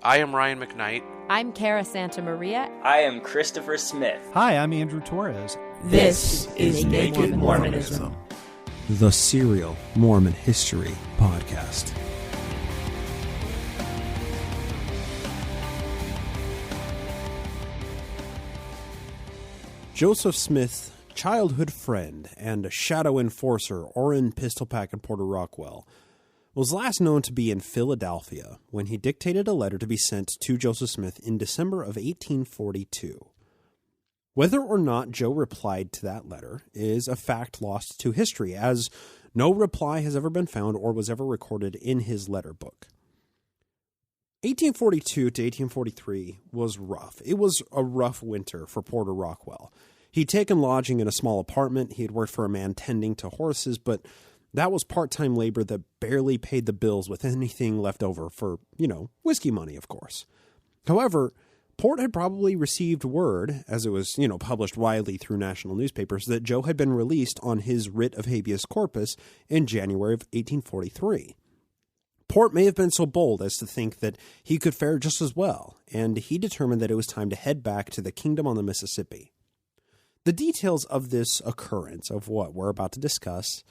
I am Ryan McKnight. I'm Cara Santa Maria. I am Christopher Smith. Hi, I'm Andrew Torres. This is Naked Mormonism, the serial Mormon history podcast. Joseph Smith, childhood friend and shadow enforcer Orrin Pistol Packin Porter Rockwell, was last known to be in Philadelphia when he dictated a letter to be sent to Joseph Smith in December of 1842. Whether or not Joe replied to that letter is a fact lost to history, as no reply has ever been found or was ever recorded in his letter book. 1842 to 1843 was rough. It was a rough winter for Porter Rockwell. He'd taken lodging in a small apartment. He had worked for a man tending to horses, but that was part-time labor that barely paid the bills with anything left over for, whiskey money, of course. However, Port had probably received word, as it was, published widely through national newspapers, that Joe had been released on his writ of habeas corpus in January of 1843. Port may have been so bold as to think that he could fare just as well, and he determined that it was time to head back to the kingdom on the Mississippi. The details of this occurrence, of what we're about to discuss,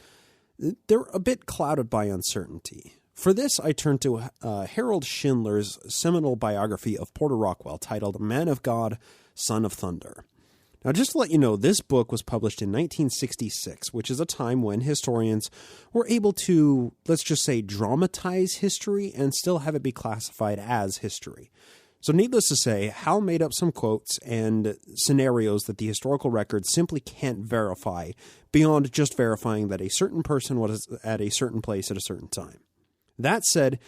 they're a bit clouded by uncertainty. For this, I turn to Harold Schindler's seminal biography of Porter Rockwell titled Man of God, Son of Thunder. Now, just to let you know, this book was published in 1966, which is a time when historians were able to, let's just say, dramatize history and still have it be classified as history. So needless to say, Hal made up some quotes and scenarios that the historical record simply can't verify beyond just verifying that a certain person was at a certain place at a certain time. That said,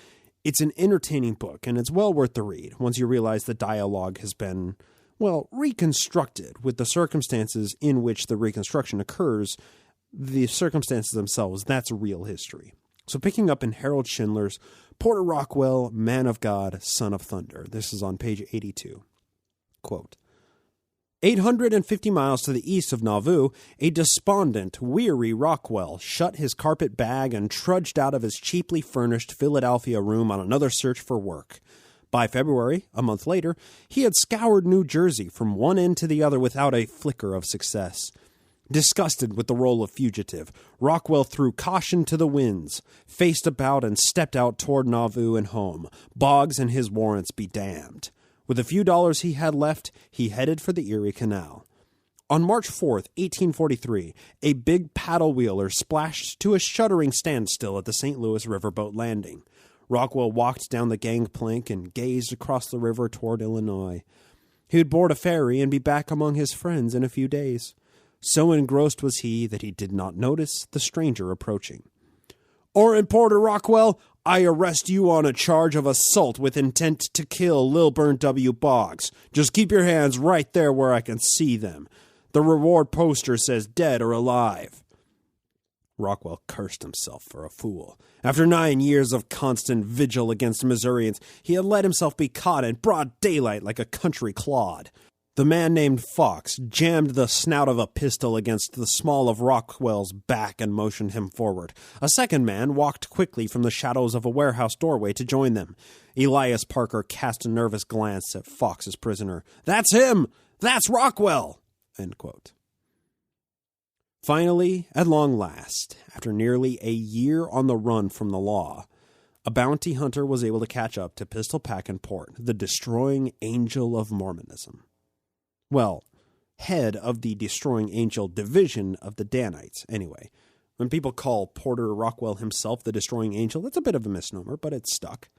it's an entertaining book, and it's well worth the read once you realize the dialogue has been, reconstructed with the circumstances in which the reconstruction occurs. The circumstances themselves, that's real history. So picking up in Harold Schindler's Porter Rockwell, Man of God, Son of Thunder. This is on page 82. Quote, 850 miles to the east of Nauvoo, a despondent, weary Rockwell shut his carpet bag and trudged out of his cheaply furnished Philadelphia room on another search for work. By February, a month later, he had scoured New Jersey from one end to the other without a flicker of success. Disgusted with the role of fugitive, Rockwell threw caution to the winds, faced about and stepped out toward Nauvoo and home, Boggs and his warrants be damned. With a few dollars he had left, he headed for the Erie Canal. On March 4th, 1843, a big paddle wheeler splashed to a shuddering standstill at the St. Louis riverboat landing. Rockwell walked down the gangplank and gazed across the river toward Illinois. He would board a ferry and be back among his friends in a few days. So engrossed was he that he did not notice the stranger approaching. Orrin Porter Rockwell, I arrest you on a charge of assault with intent to kill Lilburn W. Boggs. Just keep your hands right there where I can see them. The reward poster says dead or alive. Rockwell cursed himself for a fool. After 9 years of constant vigil against Missourians, he had let himself be caught in broad daylight like a country clod. The man named Fox jammed the snout of a pistol against the small of Rockwell's back and motioned him forward. A second man walked quickly from the shadows of a warehouse doorway to join them. Elias Parker cast a nervous glance at Fox's prisoner. "That's him! That's Rockwell!" End quote. Finally, at long last, after nearly a year on the run from the law, a bounty hunter was able to catch up to Pistol Packin Port, the destroying angel of Mormonism. Well, head of the Destroying Angel division of the Danites, anyway. When people call Porter Rockwell himself the Destroying Angel, that's a bit of a misnomer, but it's stuck.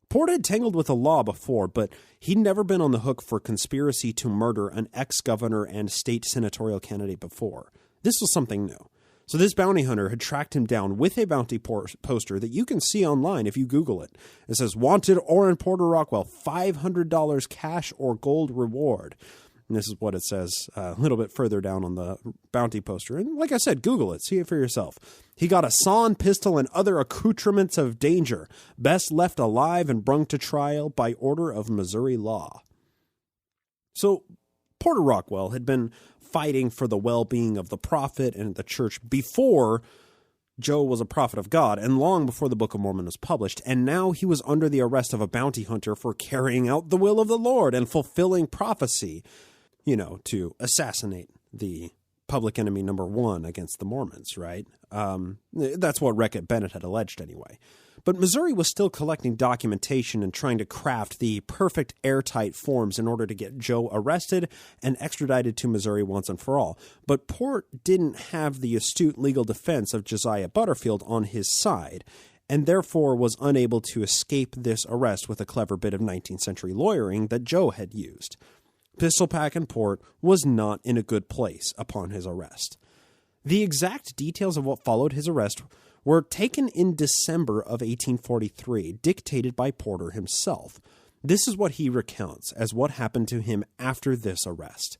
Port had tangled with the law before, but he'd never been on the hook for conspiracy to murder an ex-governor and state senatorial candidate before. This was something new. So this bounty hunter had tracked him down with a bounty poster that you can see online if you Google it. It says, "Wanted Orrin Porter Rockwell, $500 cash or gold reward." And this is what it says a little bit further down on the bounty poster. And like I said, Google it. See it for yourself. He got a sawn pistol and other accoutrements of danger, best left alive and brung to trial by order of Missouri law. So Porter Rockwell had been fighting for the well-being of the prophet and the church before Joe was a prophet of God, and long before the Book of Mormon was published, and now he was under the arrest of a bounty hunter for carrying out the will of the Lord and fulfilling prophecy, to assassinate the public enemy number one against the Mormons, right? That's what Reckitt Bennett had alleged anyway. But Missouri was still collecting documentation and trying to craft the perfect airtight forms in order to get Joe arrested and extradited to Missouri once and for all. But Port didn't have the astute legal defense of Josiah Butterfield on his side, and therefore was unable to escape this arrest with a clever bit of 19th century lawyering that Joe had used. Pistol Packin Port was not in a good place upon his arrest. The exact details of what followed his arrest were taken in December of 1843, dictated by Porter himself. This is what he recounts as what happened to him after this arrest.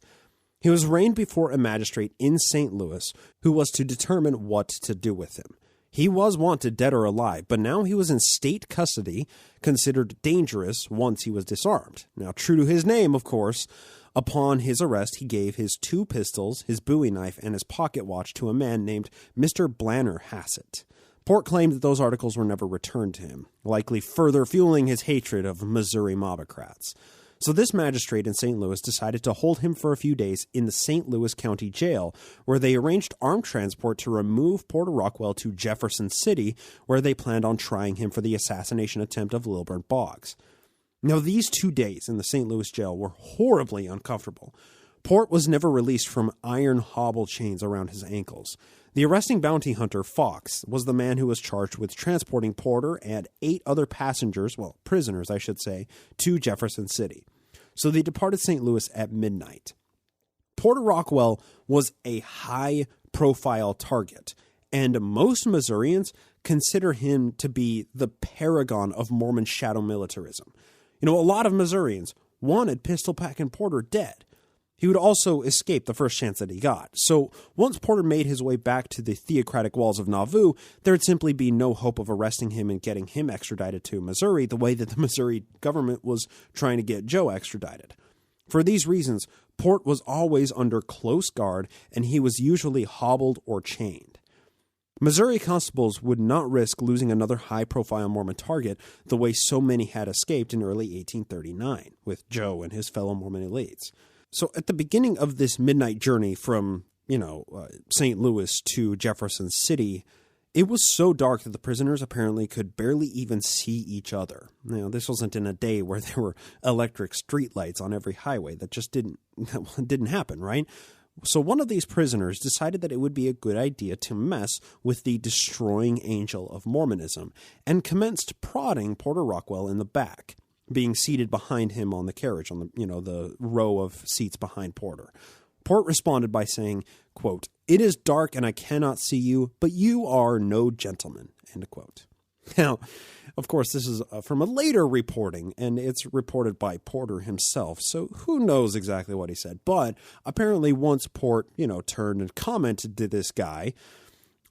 He was arraigned before a magistrate in St. Louis who was to determine what to do with him. He was wanted dead or alive, but now he was in state custody, considered dangerous once he was disarmed. Now, true to his name, of course, upon his arrest, he gave his 2 pistols, his Bowie knife, and his pocket watch to a man named Mr. Blanner Hassett. Port claimed that those articles were never returned to him, likely further fueling his hatred of Missouri mobocrats. So this magistrate in St. Louis decided to hold him for a few days in the St. Louis County Jail, where they arranged armed transport to remove Porter Rockwell to Jefferson City, where they planned on trying him for the assassination attempt of Lilburn Boggs. Now, these 2 days in the St. Louis jail were horribly uncomfortable. Port was never released from iron hobble chains around his ankles. The arresting bounty hunter, Fox, was the man who was charged with transporting Porter and 8 other prisoners, to Jefferson City. So they departed St. Louis at midnight. Porter Rockwell was a high-profile target, and most Missourians consider him to be the paragon of Mormon shadow militarism. A lot of Missourians wanted Pistol Packin Porter dead. He would also escape the first chance that he got. So once Porter made his way back to the theocratic walls of Nauvoo, there would simply be no hope of arresting him and getting him extradited to Missouri the way that the Missouri government was trying to get Joe extradited. For these reasons, Port was always under close guard, and he was usually hobbled or chained. Missouri constables would not risk losing another high-profile Mormon target the way so many had escaped in early 1839 with Joe and his fellow Mormon elites. So at the beginning of this midnight journey from, St. Louis to Jefferson City, it was so dark that the prisoners apparently could barely even see each other. This wasn't in a day where there were electric streetlights on every highway. That just didn't happen, right? So one of these prisoners decided that it would be a good idea to mess with the destroying angel of Mormonism and commenced prodding Porter Rockwell in the back, being seated behind him on the carriage, on the row of seats behind Porter. Port responded by saying, quote, "It is dark and I cannot see you, but you are no gentleman," end quote. Now, of course, this is from a later reporting, and it's reported by Porter himself, so who knows exactly what he said. But apparently once Port, turned and commented to this guy,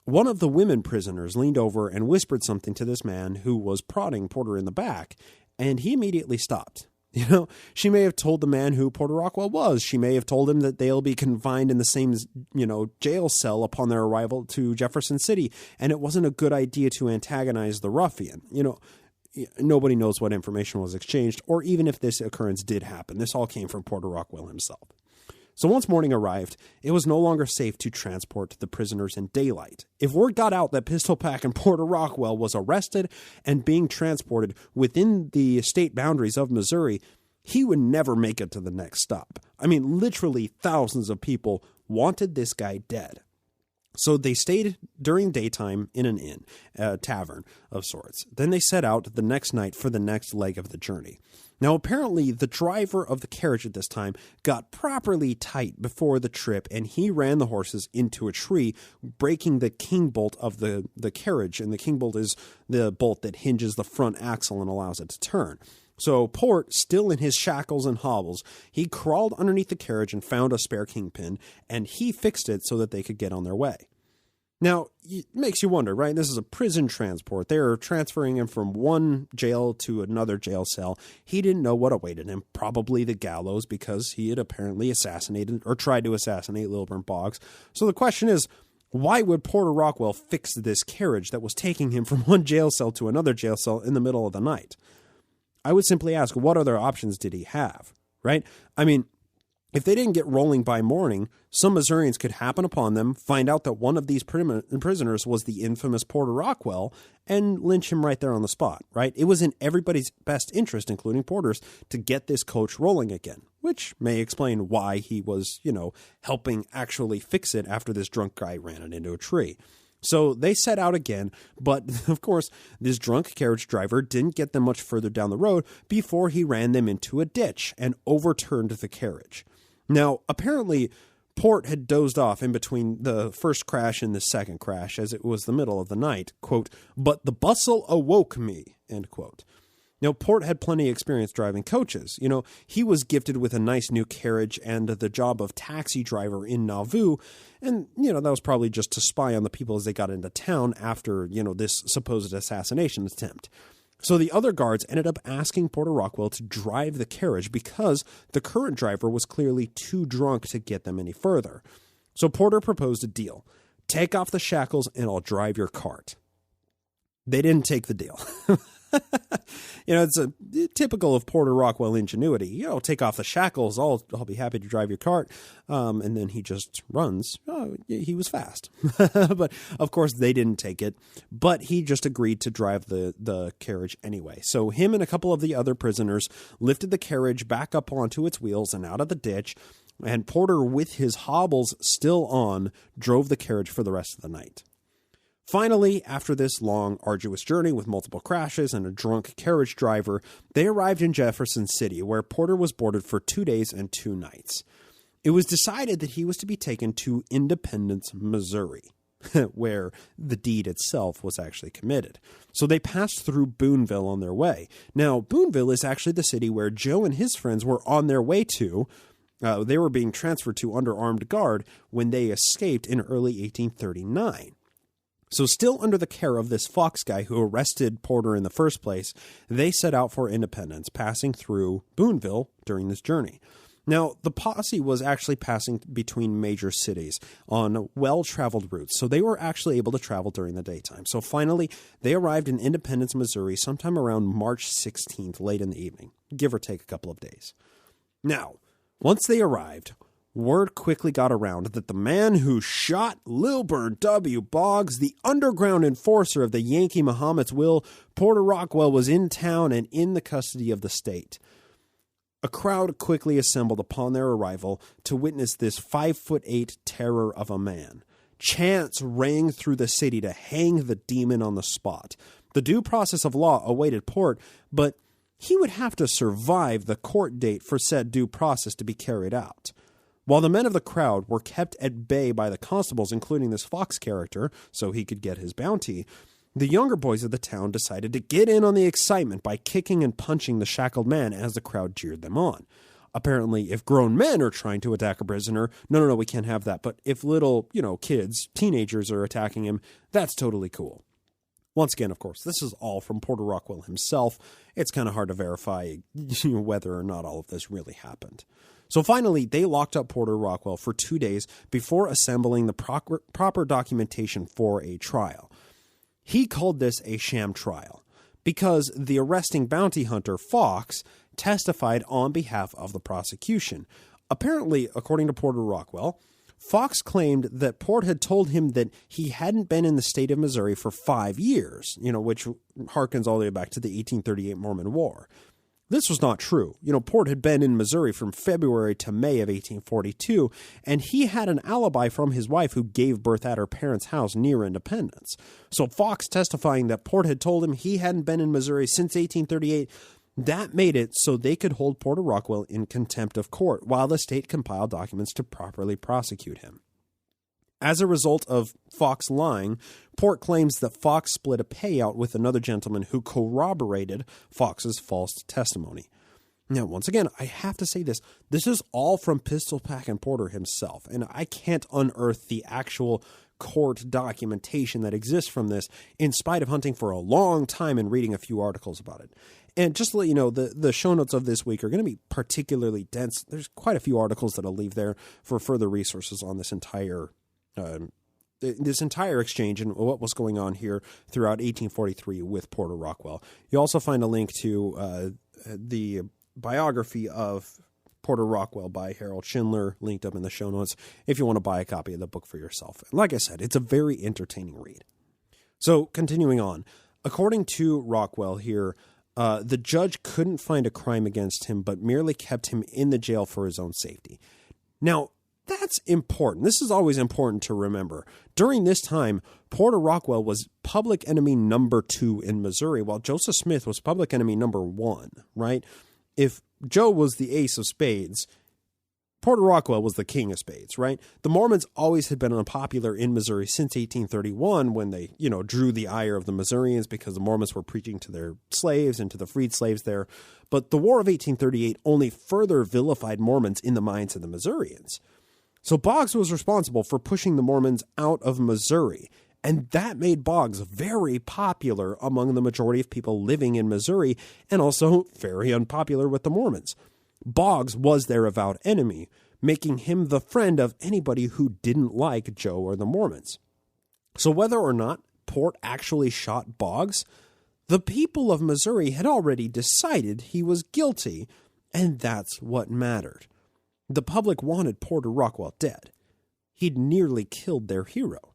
one of the women prisoners leaned over and whispered something to this man who was prodding Porter in the back, and he immediately stopped. She may have told the man who Porter Rockwell was. She may have told him that they'll be confined in the same, jail cell upon their arrival to Jefferson City, and it wasn't a good idea to antagonize the ruffian. Nobody knows what information was exchanged, or even if this occurrence did happen. This all came from Porter Rockwell himself. So once morning arrived, it was no longer safe to transport the prisoners in daylight. If word got out that Pistol Packin Porter Rockwell was arrested and being transported within the state boundaries of Missouri, he would never make it to the next stop. Literally thousands of people wanted this guy dead. So they stayed during daytime in an inn, a tavern of sorts. Then they set out the next night for the next leg of the journey. Now, apparently, the driver of the carriage at this time got properly tight before the trip, and he ran the horses into a tree, breaking the king bolt of the carriage. And the king bolt is the bolt that hinges the front axle and allows it to turn. So Port, still in his shackles and hobbles, he crawled underneath the carriage and found a spare kingpin, and he fixed it so that they could get on their way. Now, it makes you wonder, right? This is a prison transport. They're transferring him from one jail to another jail cell. He didn't know what awaited him, probably the gallows, because he had apparently assassinated or tried to assassinate Lilburn Boggs. So the question is, Why would Porter Rockwell fix this carriage that was taking him from one jail cell to another jail cell in the middle of the night? I would simply ask, what other options did he have, right? I mean, if they didn't get rolling by morning, some Missourians could happen upon them, find out that one of these prisoners was the infamous Porter Rockwell, and lynch him right there on the spot, right? It was in everybody's best interest, including Porter's, to get this coach rolling again, which may explain why he was, helping actually fix it after this drunk guy ran it into a tree. So they set out again, but of course, this drunk carriage driver didn't get them much further down the road before he ran them into a ditch and overturned the carriage. Now, apparently, Port had dozed off in between the first crash and the second crash, as it was the middle of the night, quote, "But the bustle awoke me," end quote. Now, Port had plenty of experience driving coaches. He was gifted with a nice new carriage and the job of taxi driver in Nauvoo. And, that was probably just to spy on the people as they got into town after, this supposed assassination attempt. So the other guards ended up asking Porter Rockwell to drive the carriage because the current driver was clearly too drunk to get them any further. So Porter proposed a deal. Take off the shackles and I'll drive your cart. They didn't take the deal. It's typical of Porter Rockwell ingenuity. Take off the shackles. I'll be happy to drive your cart. And then he just runs. Oh, he was fast. But of course they didn't take it. But he just agreed to drive the carriage anyway. So him and a couple of the other prisoners lifted the carriage back up onto its wheels and out of the ditch. And Porter, with his hobbles still on, drove the carriage for the rest of the night. Finally, after this long, arduous journey with multiple crashes and a drunk carriage driver, they arrived in Jefferson City, where Porter was boarded for 2 days and 2 nights. It was decided that he was to be taken to Independence, Missouri, where the deed itself was actually committed. So they passed through Boonville on their way. Now, Boonville is actually the city where Joe and his friends were on their way to. They were being transferred to under armed guard when they escaped in early 1839. So still under the care of this Fox guy who arrested Porter in the first place, they set out for Independence, passing through Boonville during this journey. Now, the posse was actually passing between major cities on well-traveled routes, so they were actually able to travel during the daytime. So finally, they arrived in Independence, Missouri, sometime around March 16th, late in the evening, give or take a couple of days. Now, once they arrived, word quickly got around that the man who shot Lilburn W. Boggs, the underground enforcer of the Yankee Muhammad's will, Porter Rockwell, was in town and in the custody of the state. A crowd quickly assembled upon their arrival to witness this 5'8" terror of a man. Chants rang through the city to hang the demon on the spot. The due process of law awaited Port, but he would have to survive the court date for said due process to be carried out. While the men of the crowd were kept at bay by the constables, including this Fox character, so he could get his bounty, the younger boys of the town decided to get in on the excitement by kicking and punching the shackled man as the crowd jeered them on. Apparently, if grown men are trying to attack a prisoner, no, we can't have that. But if little, kids, teenagers are attacking him, that's totally cool. Once again, of course, this is all from Porter Rockwell himself. It's kind of hard to verify whether or not all of this really happened. So finally, they locked up Porter Rockwell for 2 days before assembling the proper documentation for a trial. He called this a sham trial because the arresting bounty hunter, Fox, testified on behalf of the prosecution. Apparently, according to Porter Rockwell, Fox claimed that Port had told him that he hadn't been in the state of Missouri for 5 years, which harkens all the way back to the 1838 Mormon War. This was not true. Port had been in Missouri from February to May of 1842, and he had an alibi from his wife who gave birth at her parents' house near Independence. So Fox testifying that Port had told him he hadn't been in Missouri since 1838, that made it so they could hold Porter Rockwell in contempt of court while the state compiled documents to properly prosecute him. As a result of Fox lying, Port claims that Fox split a payout with another gentleman who corroborated Fox's false testimony. Now, once again, I have to say this. This is all from Pistol Packin Porter himself, and I can't unearth the actual court documentation that exists from this, in spite of hunting for a long time and reading a few articles about it. And just to let you know, the show notes of this week are going to be particularly dense. There's quite a few articles that I'll leave there for further resources on this entire this entire exchange and what was going on here throughout 1843 with Porter Rockwell. You also find a link to the biography of Porter Rockwell by Harold Schindler, linked up in the show notes if you want to buy a copy of the book for yourself. And like I said, it's a very entertaining read. So continuing on, according to Rockwell here, the judge couldn't find a crime against him, but merely kept him in the jail for his own safety. Now, that's important. This is always important to remember. During this time, Porter Rockwell was public enemy number 2 in Missouri, while Joseph Smith was public enemy number 1, right? If Joe was the ace of spades, Porter Rockwell was the king of spades, right? The Mormons always had been unpopular in Missouri since 1831 when they, drew the ire of the Missourians because the Mormons were preaching to their slaves and to the freed slaves there. But the War of 1838 only further vilified Mormons in the minds of the Missourians. So Boggs was responsible for pushing the Mormons out of Missouri, and that made Boggs very popular among the majority of people living in Missouri and also very unpopular with the Mormons. Boggs was their avowed enemy, making him the friend of anybody who didn't like Joe or the Mormons. So whether or not Port actually shot Boggs, the people of Missouri had already decided he was guilty, and that's what mattered. The public wanted Porter Rockwell dead. He'd nearly killed their hero.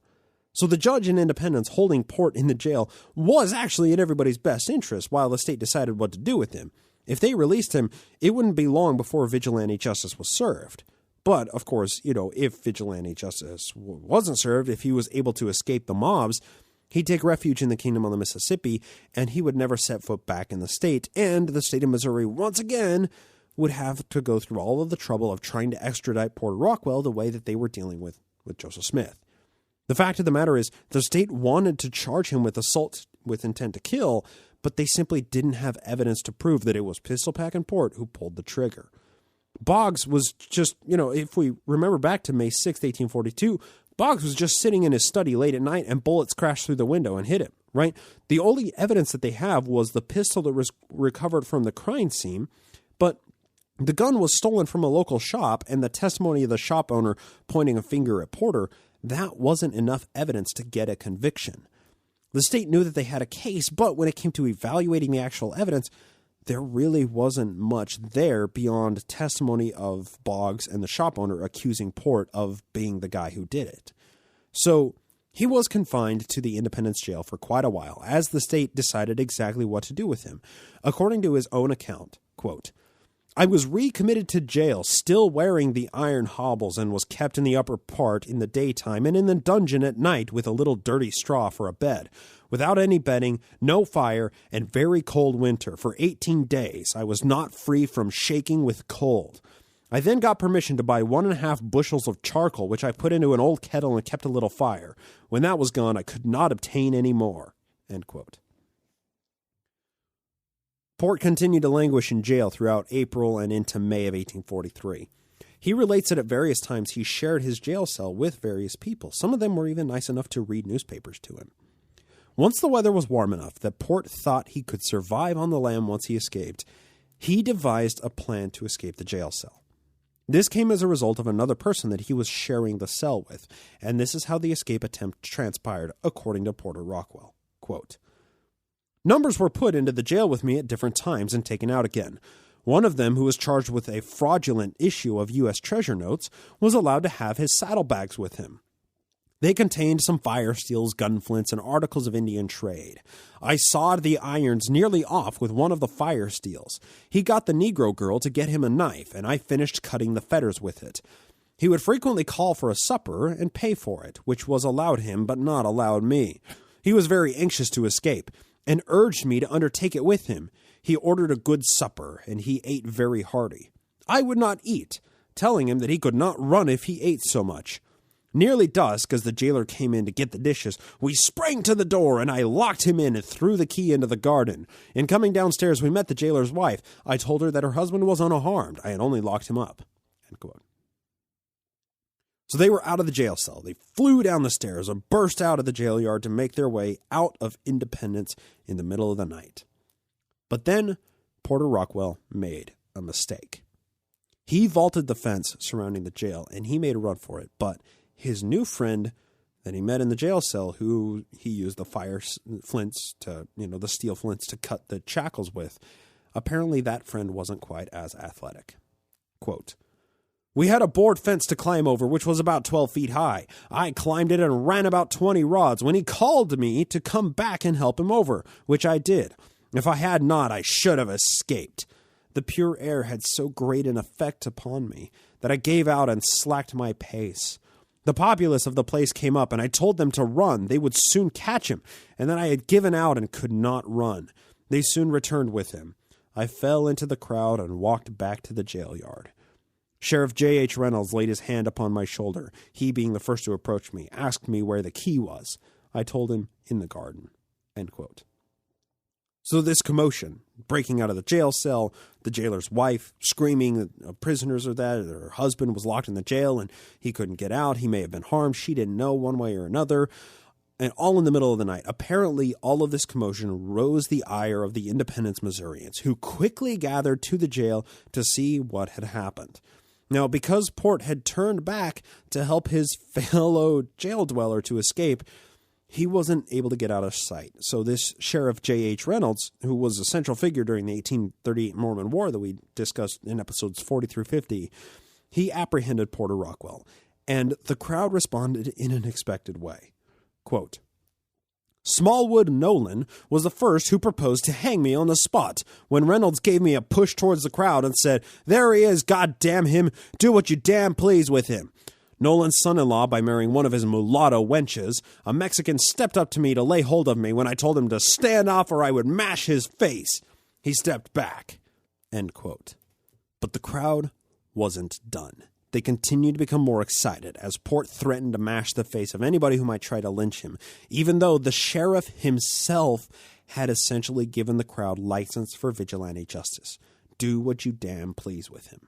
So the judge in Independence holding Port in the jail was actually in everybody's best interest while the state decided what to do with him. If they released him, it wouldn't be long before vigilante justice was served. But, of course, if vigilante justice wasn't served, if he was able to escape the mobs, he'd take refuge in the Kingdom of the Mississippi, and he would never set foot back in the state, and the state of Missouri, once again, would have to go through all of the trouble of trying to extradite Porter Rockwell the way that they were dealing with Joseph Smith. The fact of the matter is, the state wanted to charge him with assault with intent to kill, but they simply didn't have evidence to prove that it was Pistol Packin Port who pulled the trigger. Boggs was just, if we remember back to May 6, 1842, Boggs was just sitting in his study late at night and bullets crashed through the window and hit him, right? The only evidence that they have was the pistol that was recovered from the crime scene, but the gun was stolen from a local shop, and the testimony of the shop owner pointing a finger at Porter, that wasn't enough evidence to get a conviction. The state knew that they had a case, but when it came to evaluating the actual evidence, there really wasn't much there beyond testimony of Boggs and the shop owner accusing Port of being the guy who did it. So he was confined to the Independence jail for quite a while, as the state decided exactly what to do with him. According to his own account, quote, "I was recommitted to jail, still wearing the iron hobbles, and was kept in the upper part in the daytime and in the dungeon at night with a little dirty straw for a bed, without any bedding, no fire, and very cold winter. For 18 days I was not free from shaking with cold. I then got permission to buy 1.5 bushels of charcoal, which I put into an old kettle and kept a little fire. When that was gone, I could not obtain any more." End quote. Port continued to languish in jail throughout April and into May of 1843. He relates that at various times he shared his jail cell with various people. Some of them were even nice enough to read newspapers to him. Once the weather was warm enough that Port thought he could survive on the lam once he escaped, he devised a plan to escape the jail cell. This came as a result of another person that he was sharing the cell with, and this is how the escape attempt transpired, according to Porter Rockwell. Quote, "Numbers were put into the jail with me at different times and taken out again. One of them, who was charged with a fraudulent issue of U.S. treasure notes, was allowed to have his saddlebags with him. They contained some fire steels, gunflints, and articles of Indian trade. I sawed the irons nearly off with one of the fire steels. He got the Negro girl to get him a knife, and I finished cutting the fetters with it. He would frequently call for a supper and pay for it, which was allowed him but not allowed me. He was very anxious to escape, and urged me to undertake it with him. He ordered a good supper, and he ate very hearty. I would not eat, telling him that he could not run if he ate so much. Nearly dusk, as the jailer came in to get the dishes, we sprang to the door, and I locked him in and threw the key into the garden. In coming downstairs, we met the jailer's wife. I told her that her husband was unharmed. I had only locked him up." End quote. So they were out of the jail cell. They flew down the stairs and burst out of the jail yard to make their way out of Independence in the middle of the night. But then Porter Rockwell made a mistake. He vaulted the fence surrounding the jail, and he made a run for it, but his new friend, that he met in the jail cell who he used the fire flints to, the steel flints to cut the shackles with. Apparently that friend wasn't quite as athletic. Quote, "We had a board fence to climb over, which was about 12 feet high. I climbed it and ran about 20 rods when he called me to come back and help him over, which I did. If I had not, I should have escaped. The pure air had so great an effect upon me that I gave out and slacked my pace. The populace of the place came up, and I told them to run. They would soon catch him, and that I had given out and could not run. They soon returned with him. I fell into the crowd and walked back to the jail yard. Sheriff J.H. Reynolds laid his hand upon my shoulder. He, being the first to approach me, asked me where the key was. I told him, in the garden." End quote. So this commotion, breaking out of the jail cell, the jailer's wife screaming that prisoners are there, her husband was locked in the jail and he couldn't get out, he may have been harmed, she didn't know one way or another, and all in the middle of the night. Apparently, all of this commotion rose the ire of the Independence Missourians, who quickly gathered to the jail to see what had happened. Now, because Port had turned back to help his fellow jail dweller to escape, he wasn't able to get out of sight. So this Sheriff J.H. Reynolds, who was a central figure during the 1838 Mormon War that we discussed in episodes 40 through 50, he apprehended Porter Rockwell, and the crowd responded in an expected way. Quote, "Smallwood Nolan was the first who proposed to hang me on the spot, when Reynolds gave me a push towards the crowd and said, 'There he is, God damn him, do what you damn please with him.' Nolan's son-in-law, by marrying one of his mulatto wenches, a Mexican, stepped up to me to lay hold of me when I told him to stand off or I would mash his face. He stepped back." End quote. But the crowd wasn't done. They continued to become more excited as Port threatened to mash the face of anybody who might try to lynch him, even though the sheriff himself had essentially given the crowd license for vigilante justice. Do what you damn please with him.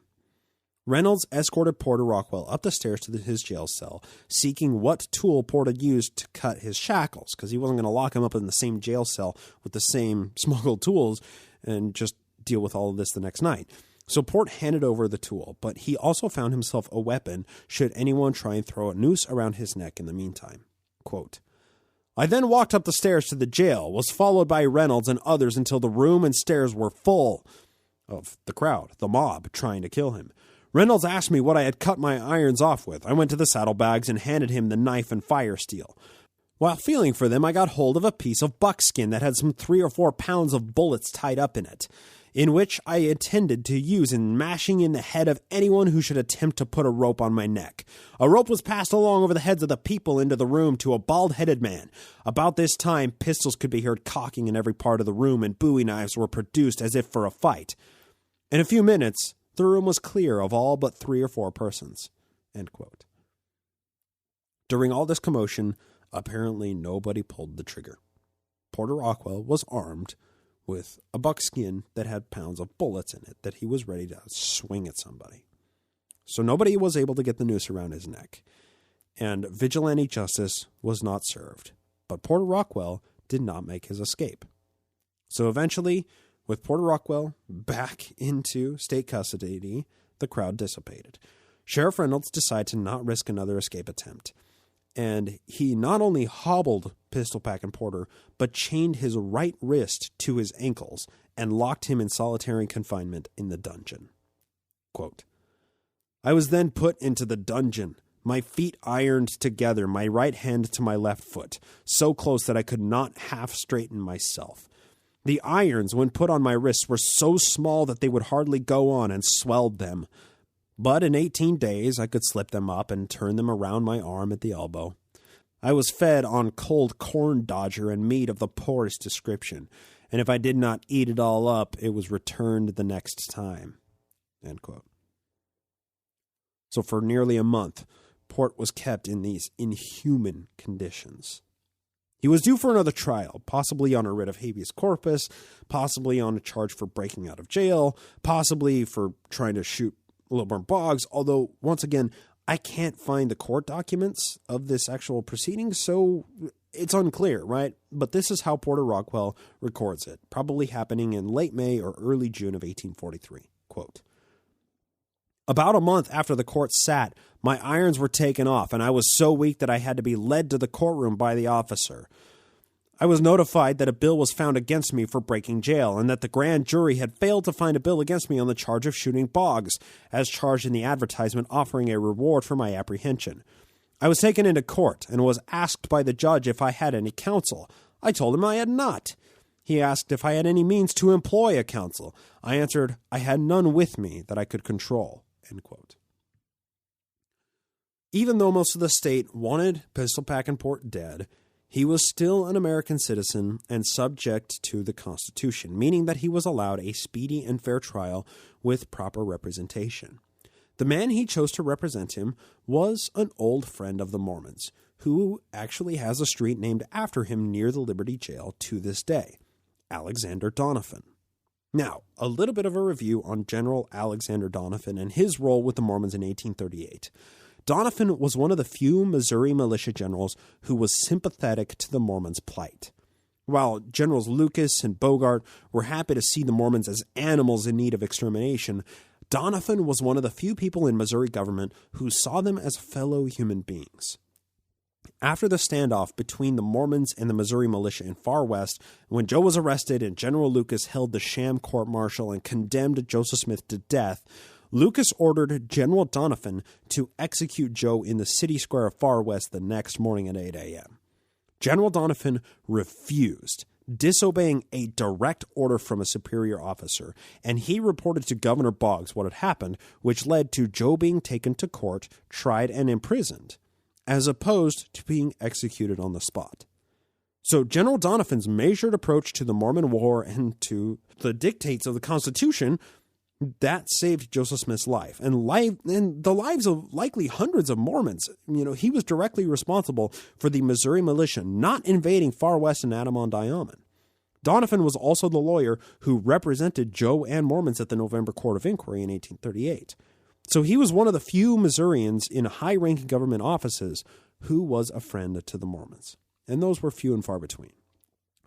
Reynolds escorted Porter Rockwell up the stairs to his jail cell, seeking what tool Porter used to cut his shackles, because he wasn't going to lock him up in the same jail cell with the same smuggled tools and just deal with all of this the next night. So Port handed over the tool, but he also found himself a weapon should anyone try and throw a noose around his neck in the meantime. Quote, "I then walked up the stairs to the jail, was followed by Reynolds and others until the room and stairs were full of the crowd, the mob, trying to kill him. Reynolds asked me what I had cut my irons off with. I went to the saddlebags and handed him the knife and fire steel. While feeling for them, I got hold of a piece of buckskin that had some 3 or 4 pounds of bullets tied up in it, in which I intended to use in mashing in the head of anyone who should attempt to put a rope on my neck. A rope was passed along over the heads of the people into the room to a bald-headed man. About this time, pistols could be heard cocking in every part of the room, and bowie knives were produced as if for a fight. In a few minutes, the room was clear of all but 3 or 4 persons." End quote. During all this commotion, apparently nobody pulled the trigger. Porter Rockwell was armed with a buckskin that had pounds of bullets in it that he was ready to swing at somebody. So nobody was able to get the noose around his neck, and vigilante justice was not served. But Porter Rockwell did not make his escape. So eventually, with Porter Rockwell back into state custody, the crowd dissipated. Sheriff Reynolds decided to not risk another escape attempt, and he not only hobbled Pistol Packin Porter, but chained his right wrist to his ankles and locked him in solitary confinement in the dungeon. Quote, "I was then put into the dungeon, my feet ironed together, my right hand to my left foot, so close that I could not half straighten myself. The irons, when put on my wrists, were so small that they would hardly go on and swelled them. But in 18 days I could slip them up and turn them around my arm at the elbow. I was fed on cold corn dodger and meat of the poorest description, and if I did not eat it all up, it was returned the next time." End quote. So for nearly a month, Port was kept in these inhuman conditions. He was due for another trial, possibly on a writ of habeas corpus, possibly on a charge for breaking out of jail, possibly for trying to shoot Lilburn Boggs, although, once again, I can't find the court documents of this actual proceeding, so it's unclear, right? But this is how Porter Rockwell records it, probably happening in late May or early June of 1843. Quote, About a month after the court sat, my irons were taken off, and I was so weak that I had to be led to the courtroom by the officer. I was notified that a bill was found against me for breaking jail, and that the grand jury had failed to find a bill against me on the charge of shooting Boggs, as charged in the advertisement offering a reward for my apprehension. I was taken into court and was asked by the judge if I had any counsel. I told him I had not. He asked if I had any means to employ a counsel. I answered I had none with me that I could control. End quote. Even though most of the state wanted Pistol Packin Port dead, he was still an American citizen and subject to the Constitution, meaning that he was allowed a speedy and fair trial with proper representation. The man he chose to represent him was an old friend of the Mormons, who actually has a street named after him near the Liberty Jail to this day, Alexander Donovan. Now, a little bit of a review on General Alexander Donovan and his role with the Mormons in 1838. Donovan was one of the few Missouri militia generals who was sympathetic to the Mormons' plight. While Generals Lucas and Bogart were happy to see the Mormons as animals in need of extermination, Donovan was one of the few people in Missouri government who saw them as fellow human beings. After the standoff between the Mormons and the Missouri militia in Far West, when Joe was arrested and General Lucas held the sham court-martial and condemned Joseph Smith to death, Lucas ordered General Donovan to execute Joe in the city square of Far West the next morning at 8 a.m. General Donovan refused, disobeying a direct order from a superior officer, and he reported to Governor Boggs what had happened, which led to Joe being taken to court, tried, and imprisoned, as opposed to being executed on the spot. So General Donovan's measured approach to the Mormon War and to the dictates of the Constitution, that saved Joseph Smith's life and the lives of likely hundreds of Mormons. He was directly responsible for the Missouri militia not invading Far West and Adamon-Diamond. Donovan was also the lawyer who represented Joe and Mormons at the November Court of Inquiry in 1838. So he was one of the few Missourians in high-ranking government offices who was a friend to the Mormons, and those were few and far between.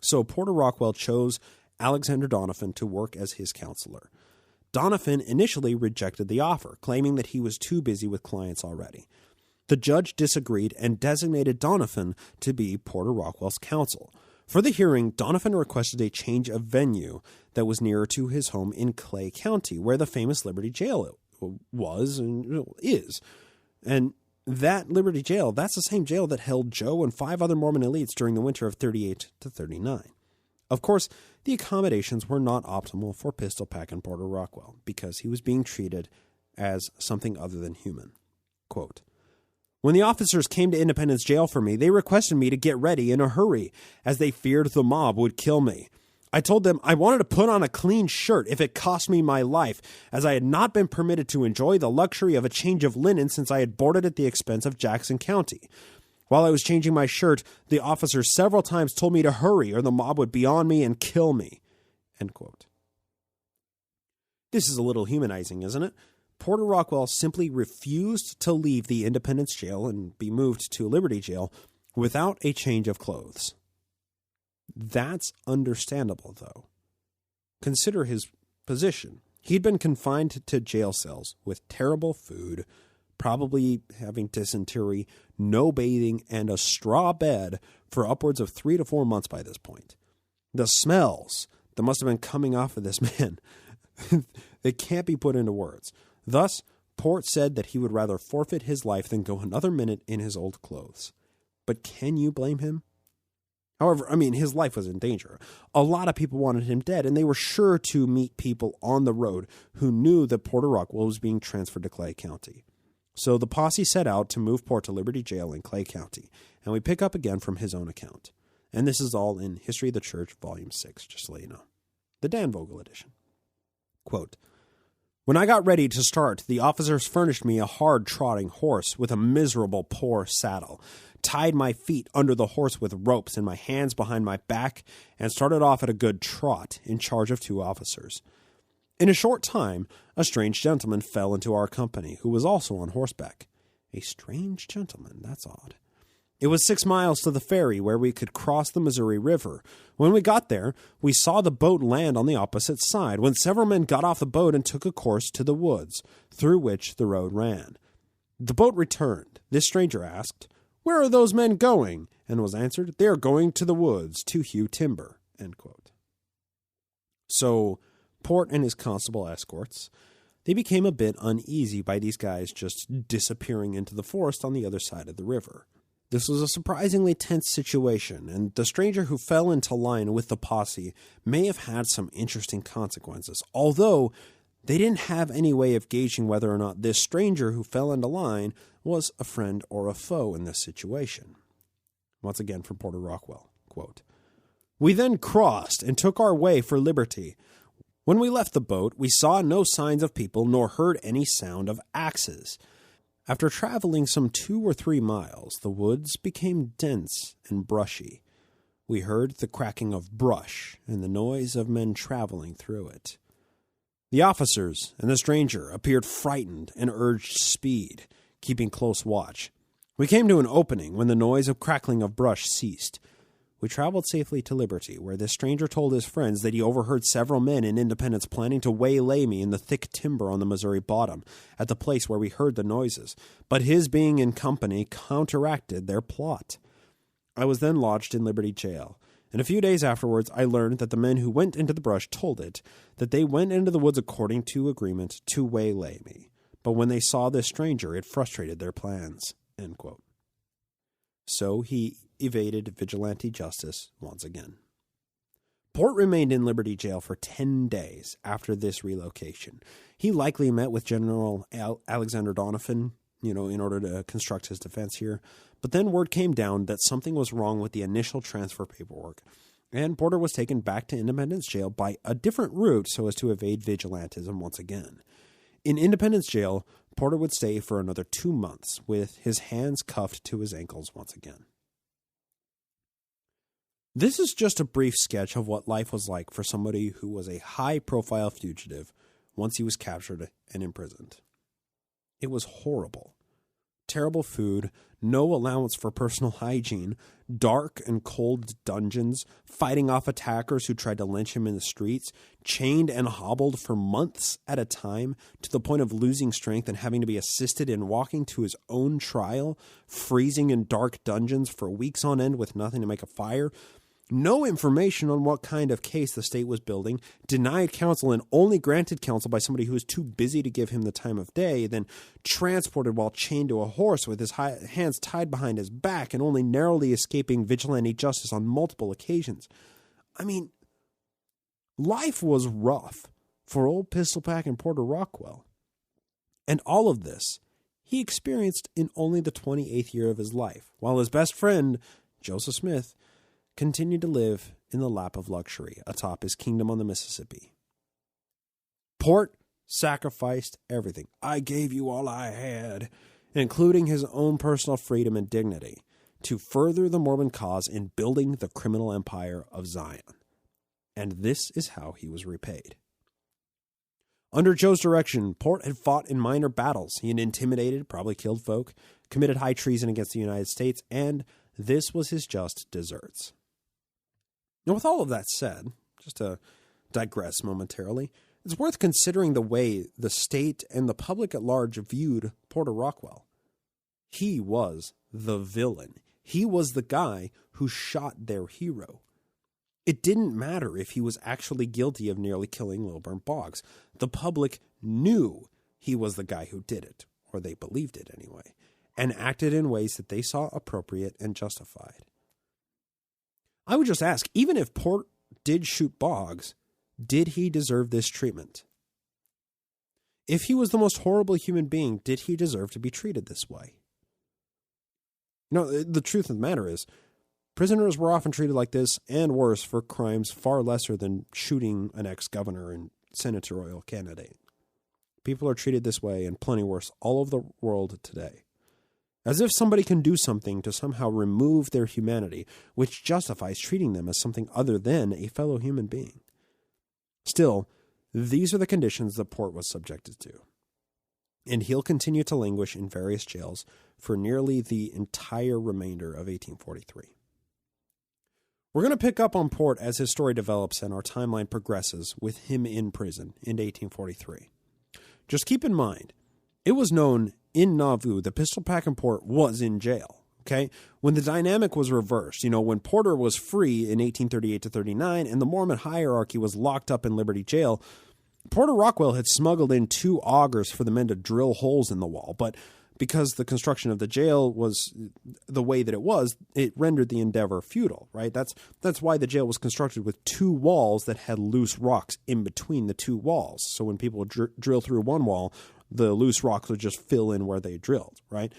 So Porter Rockwell chose Alexander Donovan to work as his counselor. Donovan initially rejected the offer, claiming that he was too busy with clients already. The judge disagreed and designated Donovan to be Porter Rockwell's counsel. For the hearing, Donovan requested a change of venue that was nearer to his home in Clay County, where the famous Liberty Jail was and is. And that Liberty Jail, that's the same jail that held Joe and 5 other Mormon elites during the winter of 38 to 39. Of course, the accommodations were not optimal for Pistol Packin Porter Rockwell because he was being treated as something other than human. Quote, "When the officers came to Independence Jail for me, they requested me to get ready in a hurry, as they feared the mob would kill me. I told them I wanted to put on a clean shirt if it cost me my life, as I had not been permitted to enjoy the luxury of a change of linen since I had boarded at the expense of Jackson County. While I was changing my shirt, the officers several times told me to hurry or the mob would be on me and kill me." End quote. This is a little humanizing, isn't it? Porter Rockwell simply refused to leave the Independence Jail and be moved to Liberty Jail without a change of clothes. That's understandable, though. Consider his position. He'd been confined to jail cells with terrible food, probably having dysentery, no bathing, and a straw bed for upwards of 3 to 4 months by this point. The smells that must have been coming off of this man, they can't be put into words. Thus, Port said that he would rather forfeit his life than go another minute in his old clothes. But can you blame him? However, his life was in danger. A lot of people wanted him dead, and they were sure to meet people on the road who knew that Porter Rockwell was being transferred to Clay County. So the posse set out to move Port to Liberty Jail in Clay County, and we pick up again from his own account. And this is all in History of the Church, Volume 6, just to let you know. The Dan Vogel edition. Quote, "When I got ready to start, the officers furnished me a hard-trotting horse with a miserable poor saddle, tied my feet under the horse with ropes and my hands behind my back, and started off at a good trot in charge of 2 officers. In a short time, a strange gentleman fell into our company, who was also on horseback." A strange gentleman, that's odd. It was 6 miles to the ferry where we could cross the Missouri River. When we got there, we saw the boat land on the opposite side, when several men got off the boat and took a course to the woods, through which the road ran. The boat returned. This stranger asked, "Where are those men going?" and was answered, "They are going to the woods to hew timber." End quote. So, Port and his constable escorts, they became a bit uneasy by these guys just disappearing into the forest on the other side of the river. This was a surprisingly tense situation, and the stranger who fell into line with the posse may have had some interesting consequences, although they didn't have any way of gauging whether or not this stranger who fell into line was a friend or a foe in this situation. Once again from Porter Rockwell, quote, "We then crossed and took our way for liberty. When we left the boat, we saw no signs of people nor heard any sound of axes. After traveling some 2 or 3 miles, the woods became dense and brushy. We heard the cracking of brush and the noise of men traveling through it. The officers and the stranger appeared frightened and urged speed, keeping close watch. We came to an opening when the noise of crackling of brush ceased. We traveled safely to Liberty, where this stranger told his friends that he overheard several men in Independence planning to waylay me in the thick timber on the Missouri bottom, at the place where we heard the noises, but his being in company counteracted their plot. I was then lodged in Liberty Jail, and a few days afterwards I learned that the men who went into the brush told it that they went into the woods according to agreement to waylay me, but when they saw this stranger, it frustrated their plans." End quote. So he evaded vigilante justice once again. Port remained in Liberty Jail for 10 days after this relocation. He likely met with General Alexander Donovan, in order to construct his defense here. But then word came down that something was wrong with the initial transfer paperwork, and Porter was taken back to Independence Jail by a different route so as to evade vigilantism once again. In Independence Jail, Porter would stay for another 2 months, with his hands cuffed to his ankles once again. This is just a brief sketch of what life was like for somebody who was a high-profile fugitive once he was captured and imprisoned. It was horrible. Terrible food, no allowance for personal hygiene, dark and cold dungeons, fighting off attackers who tried to lynch him in the streets, chained and hobbled for months at a time to the point of losing strength and having to be assisted in walking to his own trial, freezing in dark dungeons for weeks on end with nothing to make a fire. No information on what kind of case the state was building, denied counsel and only granted counsel by somebody who was too busy to give him the time of day, then transported while chained to a horse with his hands tied behind his back and only narrowly escaping vigilante justice on multiple occasions. I mean, life was rough for old Pistol Packin' Porter Rockwell. And all of this he experienced in only the 28th year of his life, while his best friend, Joseph Smith, continued to live in the lap of luxury atop his kingdom on the Mississippi. Port sacrificed everything. "I gave you all I had," including his own personal freedom and dignity, to further the Mormon cause in building the criminal empire of Zion. And this is how he was repaid. Under Joe's direction, Port had fought in minor battles. He had intimidated, probably killed folk, committed high treason against the United States, and this was his just deserts. Now, with all of that said, just to digress momentarily, it's worth considering the way the state and the public at large viewed Porter Rockwell. He was the villain. He was the guy who shot their hero. It didn't matter if he was actually guilty of nearly killing Lilburn Boggs. The public knew he was the guy who did it, or they believed it anyway, and acted in ways that they saw appropriate and justified. I would just ask, even if Port did shoot Boggs, did he deserve this treatment? If he was the most horrible human being, did he deserve to be treated this way? The truth of the matter is, prisoners were often treated like this and worse for crimes far lesser than shooting an ex-governor and senatorial candidate. People are treated this way and plenty worse all over the world today. As if somebody can do something to somehow remove their humanity, which justifies treating them as something other than a fellow human being. Still, these are the conditions that Port was subjected to. and he'll continue to languish in various jails for nearly the entire remainder of 1843. We're going to pick up on Port as his story develops and our timeline progresses with him in prison in 1843. Just keep in mind, it was known in Nauvoo that Pistol Packin Port was in jail. Okay, when the dynamic was reversed, when Porter was free in 1838 to 39 and the Mormon hierarchy was locked up in Liberty Jail, Porter Rockwell had smuggled in 2 augers for the men to drill holes in the wall, but because the construction of the jail was the way that it was, it rendered the endeavor futile, right? That's why the jail was constructed with 2 walls that had loose rocks in between the 2 walls. So when people would drill through one wall, the loose rocks would just fill in where they drilled, right?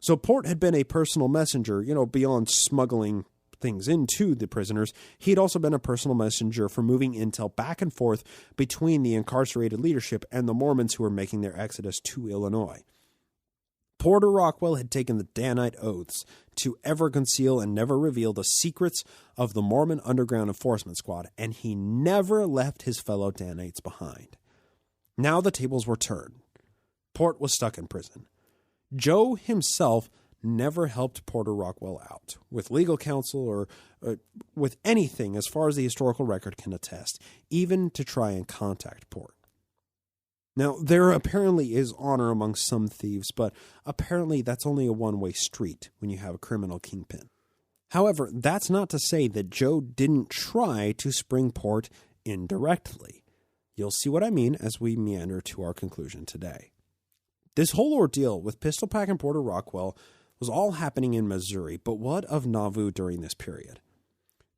So Port had been a personal messenger, beyond smuggling things into the prisoners. He'd also been a personal messenger for moving intel back and forth between the incarcerated leadership and the Mormons who were making their exodus to Illinois. Porter Rockwell had taken the Danite oaths to ever conceal and never reveal the secrets of the Mormon Underground Enforcement Squad, and he never left his fellow Danites behind. Now the tables were turned. Port was stuck in prison. Joe himself never helped Porter Rockwell out with legal counsel or with anything as far as the historical record can attest, even to try and contact Port. Now, there apparently is honor among some thieves, but apparently that's only a one-way street when you have a criminal kingpin. However, that's not to say that Joe didn't try to spring Port indirectly. You'll see what I mean as we meander to our conclusion today. This whole ordeal with Pistol Packin Porter Rockwell was all happening in Missouri, but what of Nauvoo during this period?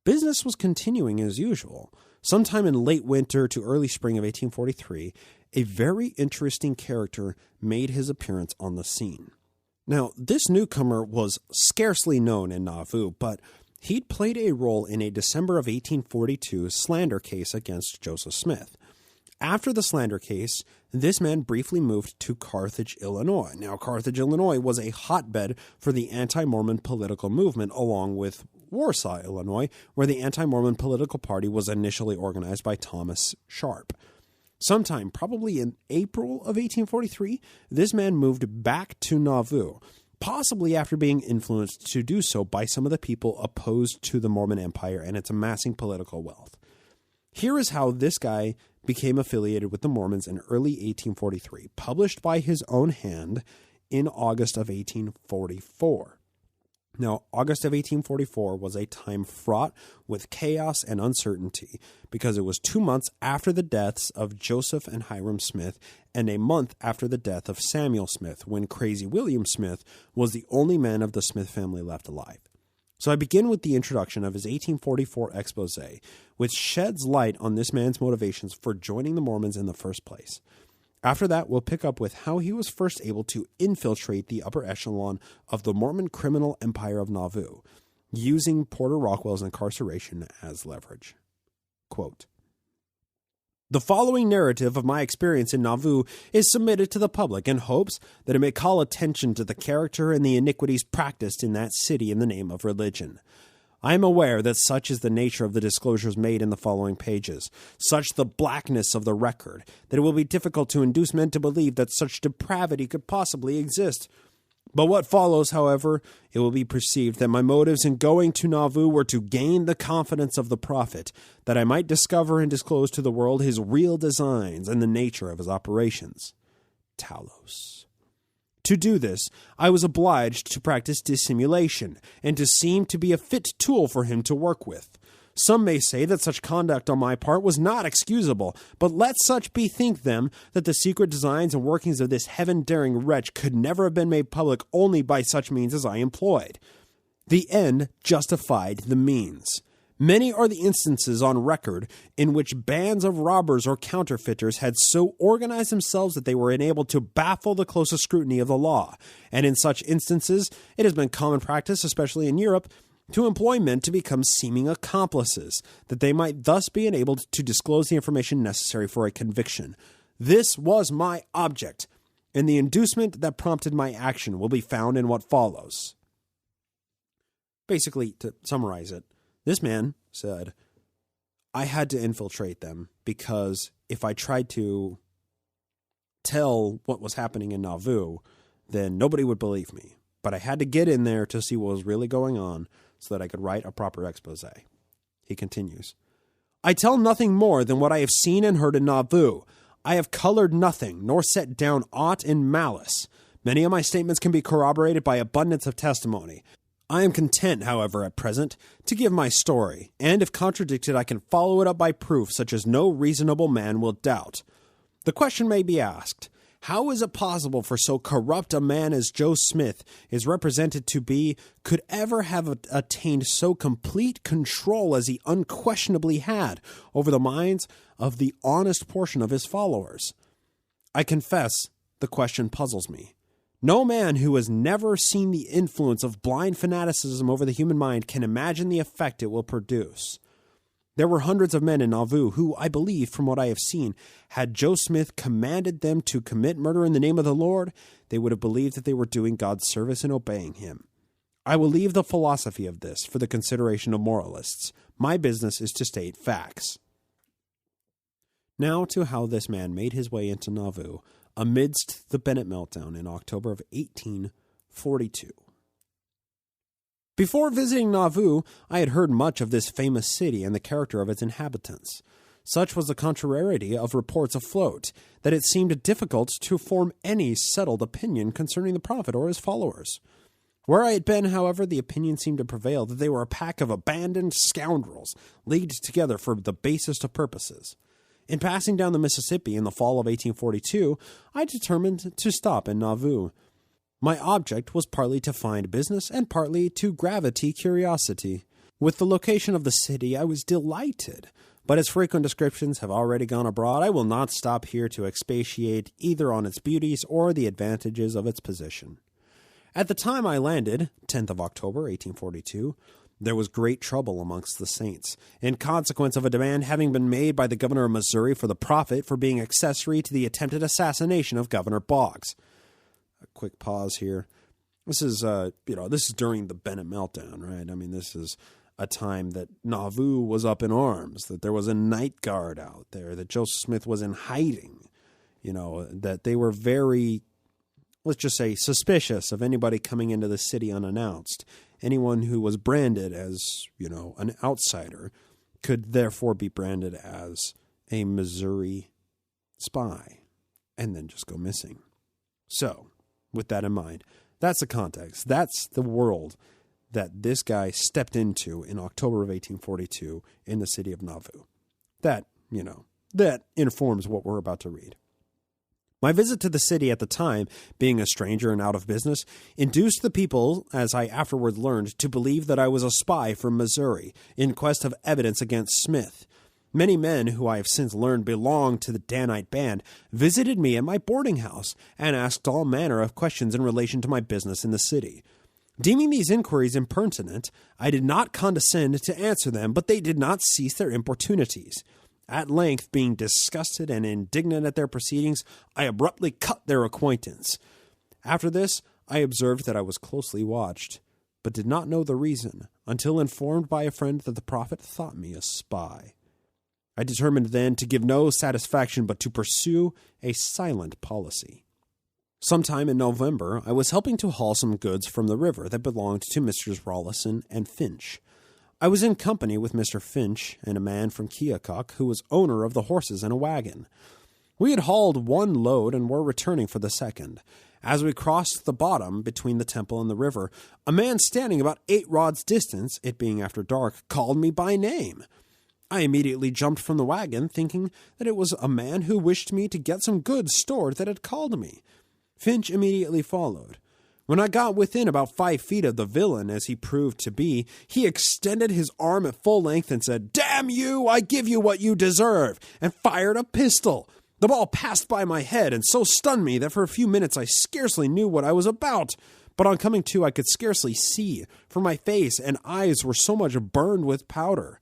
Business was continuing as usual. Sometime in late winter to early spring of 1843, a very interesting character made his appearance on the scene. Now, this newcomer was scarcely known in Nauvoo, but he'd played a role in a December of 1842 slander case against Joseph Smith. After the slander case, this man briefly moved to Carthage, Illinois. Now, Carthage, Illinois was a hotbed for the anti-Mormon political movement, along with Warsaw, Illinois, where the anti-Mormon political party was initially organized by Thomas Sharp. Sometime, probably in April of 1843, this man moved back to Nauvoo, possibly after being influenced to do so by some of the people opposed to the Mormon Empire and its amassing political wealth. Here is how this guy became affiliated with the Mormons in early 1843, published by his own hand in August of 1844. Now, August of 1844 was a time fraught with chaos and uncertainty because it was 2 months after the deaths of Joseph and Hiram Smith and a month after the death of Samuel Smith, when Crazy William Smith was the only man of the Smith family left alive. So I begin with the introduction of his 1844 expose, which sheds light on this man's motivations for joining the Mormons in the first place. After that, we'll pick up with how he was first able to infiltrate the upper echelon of the Mormon criminal empire of Nauvoo, using Porter Rockwell's incarceration as leverage. Quote, "The following narrative of my experience in Nauvoo is submitted to the public in hopes that it may call attention to the character and the iniquities practiced in that city in the name of religion. I am aware that such is the nature of the disclosures made in the following pages, such the blackness of the record, that it will be difficult to induce men to believe that such depravity could possibly exist. But what follows, however, it will be perceived that my motives in going to Nauvoo were to gain the confidence of the prophet, that I might discover and disclose to the world his real designs and the nature of his operations. Talos. To do this, I was obliged to practice dissimulation, and to seem to be a fit tool for him to work with. Some may say that such conduct on my part was not excusable, but let such bethink them that the secret designs and workings of this heaven-daring wretch could never have been made public only by such means as I employed. The end justified the means. Many are the instances on record in which bands of robbers or counterfeiters had so organized themselves that they were enabled to baffle the closest scrutiny of the law, and in such instances it has been common practice, especially in Europe, to employ men to become seeming accomplices, that they might thus be enabled to disclose the information necessary for a conviction. This was my object, and the inducement that prompted my action will be found in what follows." Basically, to summarize it, this man said, I had to infiltrate them because if I tried to tell what was happening in Nauvoo, then nobody would believe me. But I had to get in there to see what was really going on so that I could write a proper expose. He continues, I tell nothing more than what I have seen and heard in Nauvoo. I have colored nothing, nor set down aught in malice. Many of my statements can be corroborated by abundance of testimony. I am content, however, at present, to give my story, and if contradicted, I can follow it up by proof such as no reasonable man will doubt. The question may be asked, how is it possible for so corrupt a man as Joe Smith is represented to be could ever have attained so complete control as he unquestionably had over the minds of the honest portion of his followers? I confess the question puzzles me. No man who has never seen the influence of blind fanaticism over the human mind can imagine the effect it will produce. There were hundreds of men in Nauvoo who, I believe, from what I have seen, had Joe Smith commanded them to commit murder in the name of the Lord, they would have believed that they were doing God's service and obeying him. I will leave the philosophy of this for the consideration of moralists. My business is to state facts. Now to how this man made his way into Nauvoo amidst the Bennett meltdown in October of 1842. Before visiting Nauvoo, I had heard much of this famous city and the character of its inhabitants. Such was the contrariety of reports afloat, that it seemed difficult to form any settled opinion concerning the prophet or his followers. Where I had been, however, the opinion seemed to prevail that they were a pack of abandoned scoundrels, leagued together for the basest of purposes. In passing down the Mississippi in the fall of 1842, I determined to stop in Nauvoo. My object was partly to find business and partly to gravity curiosity. With the location of the city, I was delighted, but as frequent descriptions have already gone abroad, I will not stop here to expatiate either on its beauties or the advantages of its position. At the time I landed, 10th of October, 1842, there was great trouble amongst the saints, in consequence of a demand having been made by the governor of Missouri for the prophet for being accessory to the attempted assassination of Governor Boggs. A quick pause here. This is during the Bennett meltdown, right? I mean, this is a time that Nauvoo was up in arms, that there was a night guard out there, that Joseph Smith was in hiding, that they were very, let's just say, suspicious of anybody coming into the city unannounced. Anyone who was branded as, an outsider could therefore be branded as a Missouri spy and then just go missing. So, with that in mind, that's the context. That's the world that this guy stepped into in October of 1842 in the city of Nauvoo. That informs what we're about to read. My visit to the city at the time, being a stranger and out of business, induced the people, as I afterward learned, to believe that I was a spy from Missouri in quest of evidence against Smith. Many men who I have since learned belonged to the Danite band visited me at my boarding house and asked all manner of questions in relation to my business in the city. Deeming these inquiries impertinent, I did not condescend to answer them, but they did not cease their importunities. At length, being disgusted and indignant at their proceedings, I abruptly cut their acquaintance. After this, I observed that I was closely watched, but did not know the reason, until informed by a friend that the prophet thought me a spy. I determined then to give no satisfaction but to pursue a silent policy. Sometime in November, I was helping to haul some goods from the river that belonged to Messrs. Rollison and Finch. I was in company with Mr. Finch and a man from Keokuk who was owner of the horses and a wagon. We had hauled one load and were returning for the second. As we crossed the bottom between the temple and the river, a man standing about 8 rods distance, it being after dark, called me by name. I immediately jumped from the wagon, thinking that it was a man who wished me to get some goods stored that had called me. Finch immediately followed. When I got within about 5 feet of the villain, as he proved to be, he extended his arm at full length and said, "Damn you, I give you what you deserve," and fired a pistol. The ball passed by my head and so stunned me that for a few minutes I scarcely knew what I was about. But on coming to, I could scarcely see, for my face and eyes were so much burned with powder.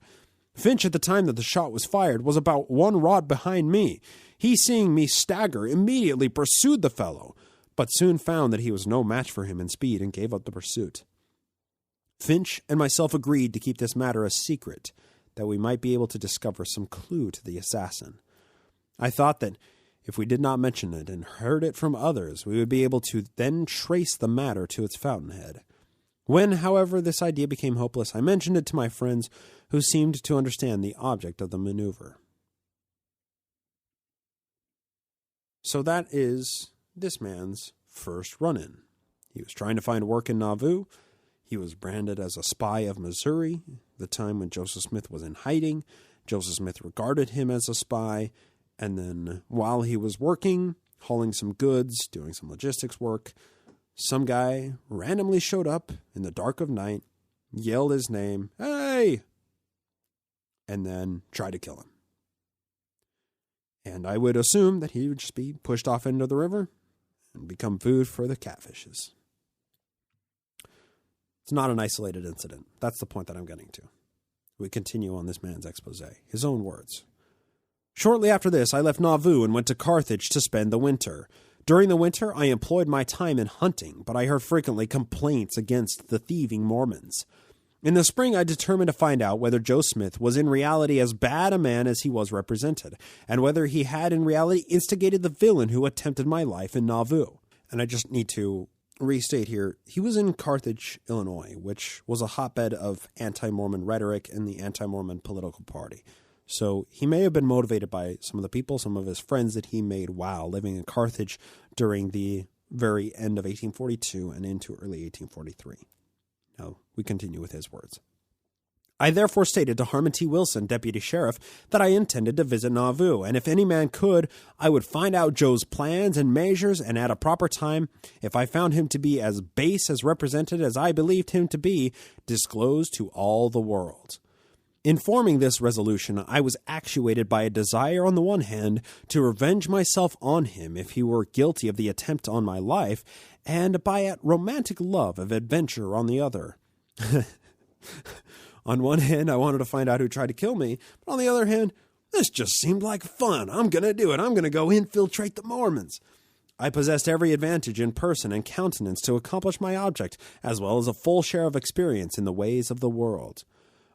Finch, at the time that the shot was fired, was about 1 rod behind me. He, seeing me stagger, immediately pursued the fellow, but soon found that he was no match for him in speed and gave up the pursuit. Finch and myself agreed to keep this matter a secret, that we might be able to discover some clue to the assassin. I thought that If we did not mention it and heard it from others, we would be able to then trace the matter to its fountainhead. When, however, this idea became hopeless, I mentioned it to my friends, who seemed to understand the object of the maneuver. So that is this man's first run-in. He was trying to find work in Nauvoo. He was branded as a spy of Missouri, the time when Joseph Smith was in hiding. Joseph Smith regarded him as a spy, and then while he was working, hauling some goods, doing some logistics work, some guy randomly showed up in the dark of night, yelled his name, "Hey!" and then tried to kill him. And I would assume that he would just be pushed off into the river and become food for the catfishes. It's not an isolated incident. That's the point that I'm getting to. We continue on this man's expose. His own words. Shortly after this, I left Nauvoo and went to Carthage to spend the winter. During the winter, I employed my time in hunting, but I heard frequently complaints against the thieving Mormons. In the spring, I determined to find out whether Joe Smith was in reality as bad a man as he was represented, and whether he had in reality instigated the villain who attempted my life in Nauvoo. And I just need to restate here, he was in Carthage, Illinois, which was a hotbed of anti-Mormon rhetoric in the anti-Mormon political party. So he may have been motivated by some of the people, some of his friends that he made while living in Carthage during the very end of 1842 and into early 1843. Now, we continue with his words. I therefore stated to Harmon T. Wilson, deputy sheriff, that I intended to visit Nauvoo, and if any man could, I would find out Joe's plans and measures, and at a proper time, if I found him to be as base as represented as I believed him to be, disclose to all the world. In forming this resolution, I was actuated by a desire on the one hand to revenge myself on him if he were guilty of the attempt on my life, and by a romantic love of adventure on the other. On one hand, I wanted to find out who tried to kill me, but on the other hand, this just seemed like fun. I'm going to do it. I'm going to go infiltrate the Mormons. I possessed every advantage in person and countenance to accomplish my object, as well as a full share of experience in the ways of the world.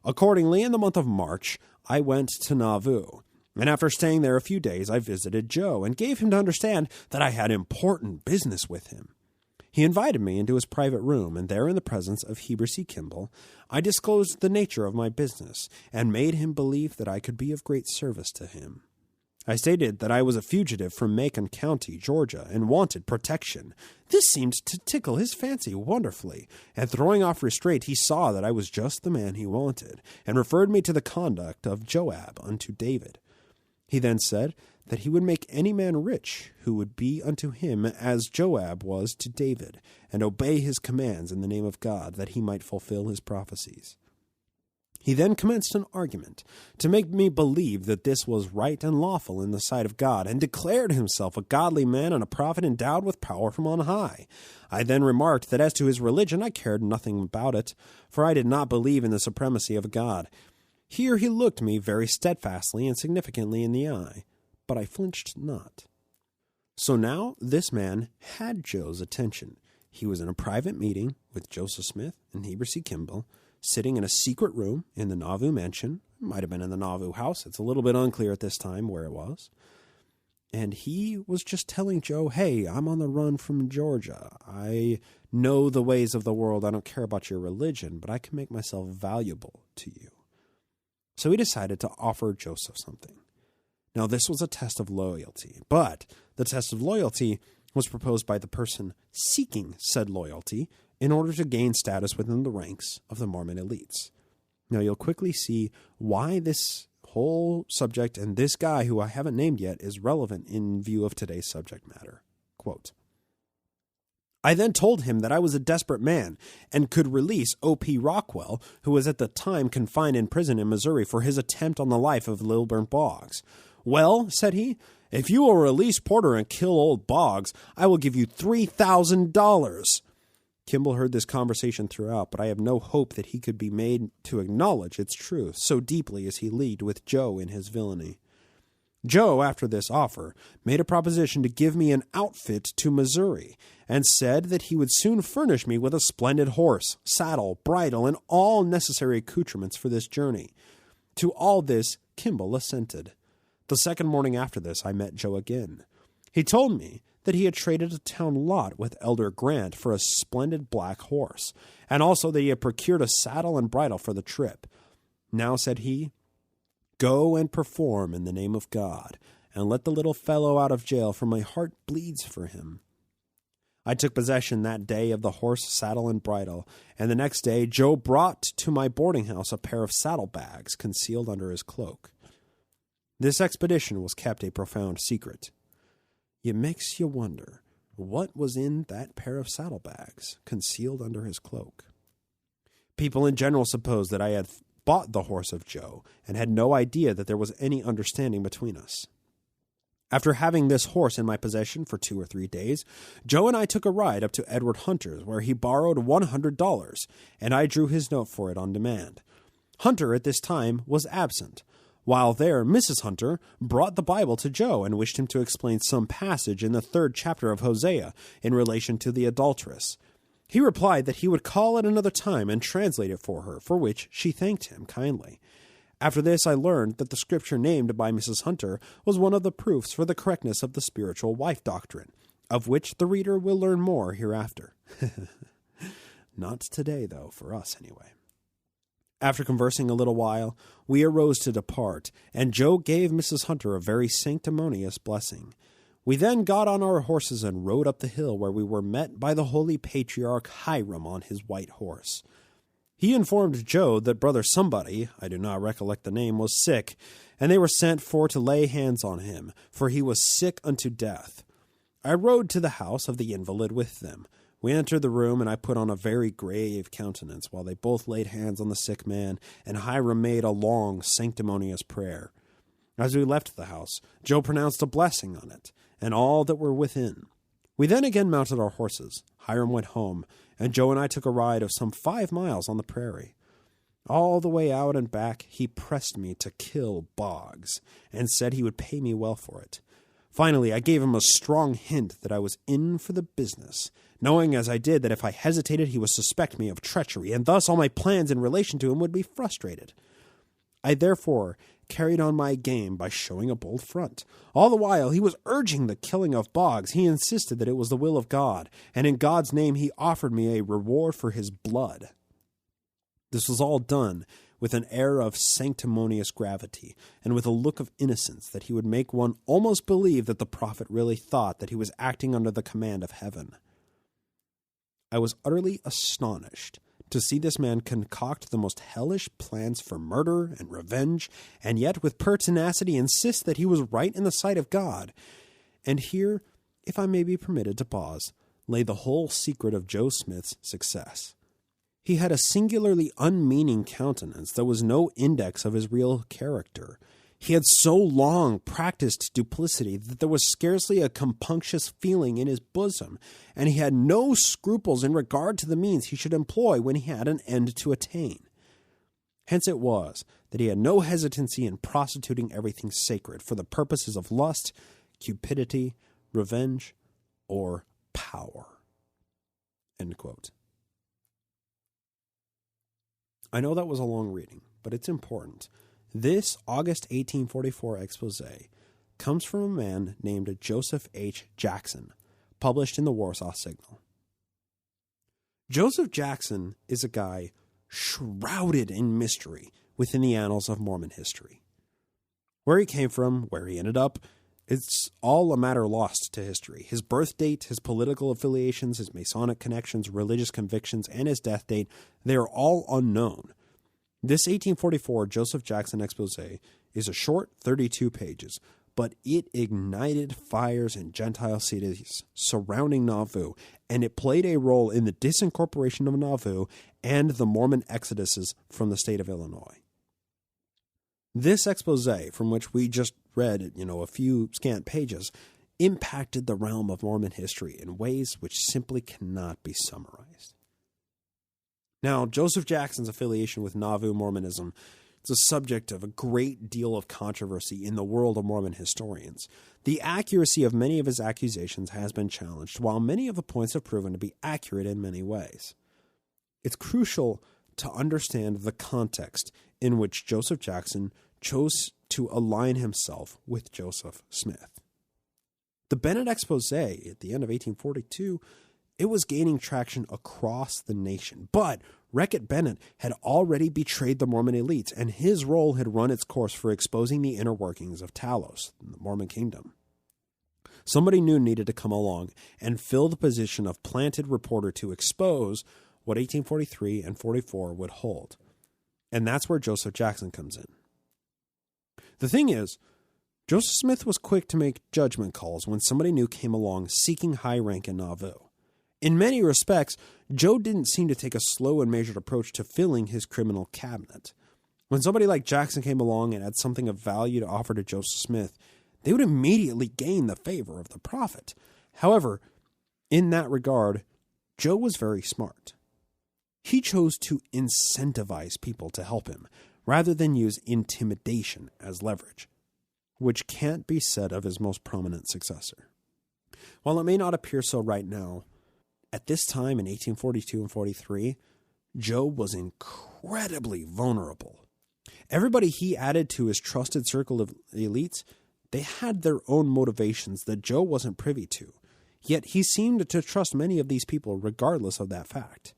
Accordingly, in the month of March, I went to Nauvoo, and after staying there a few days, I visited Joe and gave him to understand that I had important business with him. He invited me into his private room, and there in the presence of Heber C. Kimball, I disclosed the nature of my business and made him believe that I could be of great service to him. I stated that I was a fugitive from Macon County, Georgia, and wanted protection. This seemed to tickle his fancy wonderfully, and throwing off restraint, he saw that I was just the man he wanted, and referred me to the conduct of Joab unto David. He then said that he would make any man rich who would be unto him as Joab was to David, and obey his commands in the name of God, that he might fulfill his prophecies. He then commenced an argument to make me believe that this was right and lawful in the sight of God, and declared himself a godly man and a prophet endowed with power from on high. I then remarked that as to his religion I cared nothing about it, for I did not believe in the supremacy of God. Here he looked me very steadfastly and significantly in the eye, but I flinched not. So now this man had Joe's attention. He was in a private meeting with Joseph Smith and Heber C. Kimball, sitting in a secret room in the Nauvoo mansion. It might have been in the Nauvoo house. It's a little bit unclear at this time where it was. And he was just telling Joe, hey, I'm on the run from Georgia. I know the ways of the world. I don't care about your religion, but I can make myself valuable to you. So he decided to offer Joseph something. Now, this was a test of loyalty, but the test of loyalty was proposed by the person seeking said loyalty in order to gain status within the ranks of the Mormon elites. Now, you'll quickly see why this whole subject and this guy, who I haven't named yet, is relevant in view of today's subject matter. Quote, I then told him that I was a desperate man and could release O.P. Rockwell, who was at the time confined in prison in Missouri for his attempt on the life of Lilburn Boggs. Well, said he, if you will release Porter and kill old Boggs, I will give you $3,000. Kimball heard this conversation throughout, but I have no hope that he could be made to acknowledge its truth, so deeply is he leagued with Joe in his villainy. Joe, after this offer, made a proposition to give me an outfit to Missouri, and said that he would soon furnish me with a splendid horse, saddle, bridle, and all necessary accoutrements for this journey. To all this, Kimball assented. The second morning after this, I met Joe again. He told me that he had traded a town lot with Elder Grant for a splendid black horse, and also that he had procured a saddle and bridle for the trip. Now, said he, go and perform in the name of God, and let the little fellow out of jail, for my heart bleeds for him. I took possession that day of the horse, saddle, and bridle, and the next day Joe brought to my boarding house a pair of saddlebags concealed under his cloak. This expedition was kept a profound secret. It makes you wonder what was in that pair of saddlebags concealed under his cloak. People in general supposed that I had bought the horse of Joe and had no idea that there was any understanding between us. After having this horse in my possession for 2 or 3 days, Joe and I took a ride up to Edward Hunter's, where he borrowed $100, and I drew his note for it on demand. Hunter at this time was absent. While there, Mrs. Hunter brought the Bible to Joe and wished him to explain some passage in the 3rd chapter of Hosea in relation to the adulteress. He replied that he would call at another time and translate it for her, for which she thanked him kindly. After this, I learned that the scripture named by Mrs. Hunter was one of the proofs for the correctness of the spiritual wife doctrine, of which the reader will learn more hereafter. Not today, though, for us anyway. After conversing a little while, we arose to depart, and Joe gave Mrs. Hunter a very sanctimonious blessing. We then got on our horses and rode up the hill, where we were met by the holy patriarch Hiram on his white horse. He informed Joe that Brother Somebody, I do not recollect the name, was sick, and they were sent for to lay hands on him, for he was sick unto death. I rode to the house of the invalid with them. We entered the room, and I put on a very grave countenance, while they both laid hands on the sick man, and Hiram made a long, sanctimonious prayer. As we left the house, Joe pronounced a blessing on it, and all that were within. We then again mounted our horses. Hiram went home, and Joe and I took a ride of some 5 miles on the prairie. All the way out and back, he pressed me to kill Boggs, and said he would pay me well for it. Finally, I gave him a strong hint that I was in for the business, knowing as I did that if I hesitated he would suspect me of treachery, and thus all my plans in relation to him would be frustrated. I therefore carried on my game by showing a bold front. All the while he was urging the killing of Boggs, he insisted that it was the will of God, and in God's name he offered me a reward for his blood. This was all done with an air of sanctimonious gravity, and with a look of innocence that he would make one almost believe that the prophet really thought that he was acting under the command of heaven. I was utterly astonished to see this man concoct the most hellish plans for murder and revenge, and yet with pertinacity insist that he was right in the sight of God. And here, if I may be permitted to pause, lay the whole secret of Joe Smith's success. He had a singularly unmeaning countenance that was no index of his real character. He had so long practiced duplicity that there was scarcely a compunctious feeling in his bosom, and he had no scruples in regard to the means he should employ when he had an end to attain. Hence it was that he had no hesitancy in prostituting everything sacred for the purposes of lust, cupidity, revenge, or power." End quote. I know that was a long reading, but it's important. This August 1844 expose comes from a man named Joseph H. Jackson, published in the Warsaw Signal. Joseph Jackson is a guy shrouded in mystery within the annals of Mormon history. Where he came from, where he ended up, it's all a matter lost to history. His birth date, his political affiliations, his Masonic connections, religious convictions, and his death date, they are all unknown. This 1844 Joseph Jackson expose is a short 32 pages, but it ignited fires in Gentile cities surrounding Nauvoo, and it played a role in the disincorporation of Nauvoo and the Mormon exoduses from the state of Illinois. This expose, from which we just read, a few scant pages, impacted the realm of Mormon history in ways which simply cannot be summarized. Now, Joseph Jackson's affiliation with Nauvoo Mormonism is a subject of a great deal of controversy in the world of Mormon historians. The accuracy of many of his accusations has been challenged, while many of the points have proven to be accurate in many ways. It's crucial to understand the context in which Joseph Jackson chose to align himself with Joseph Smith. The Bennett expose at the end of 1842, it was gaining traction across the nation. But Reckitt Bennett had already betrayed the Mormon elites, and his role had run its course for exposing the inner workings of Talos, the Mormon kingdom. Somebody new needed to come along and fill the position of planted reporter to expose what 1843 and 44 would hold. And that's where Joseph Jackson comes in. The thing is, Joseph Smith was quick to make judgment calls when somebody new came along seeking high rank in Nauvoo. In many respects, Joe didn't seem to take a slow and measured approach to filling his criminal cabinet. When somebody like Jackson came along and had something of value to offer to Joseph Smith, they would immediately gain the favor of the prophet. However, in that regard, Joe was very smart. He chose to incentivize people to help him, rather than use intimidation as leverage, which can't be said of his most prominent successor. While it may not appear so right now, at this time in 1842 and 43, Joe was incredibly vulnerable. Everybody he added to his trusted circle of elites, they had their own motivations that Joe wasn't privy to, yet he seemed to trust many of these people regardless of that fact.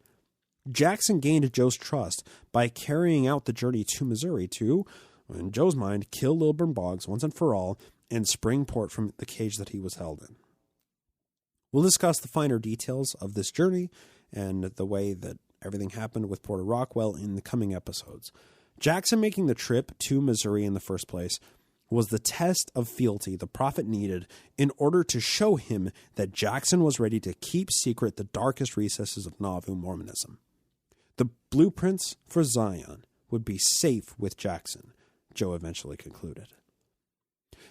Jackson gained Joe's trust by carrying out the journey to Missouri to, in Joe's mind, kill Lilburn Boggs once and for all and spring Port from the cage that he was held in. We'll discuss the finer details of this journey and the way that everything happened with Porter Rockwell in the coming episodes. Jackson making the trip to Missouri in the first place was the test of fealty the prophet needed in order to show him that Jackson was ready to keep secret the darkest recesses of Nauvoo Mormonism. The blueprints for Zion would be safe with Jackson, Joe eventually concluded.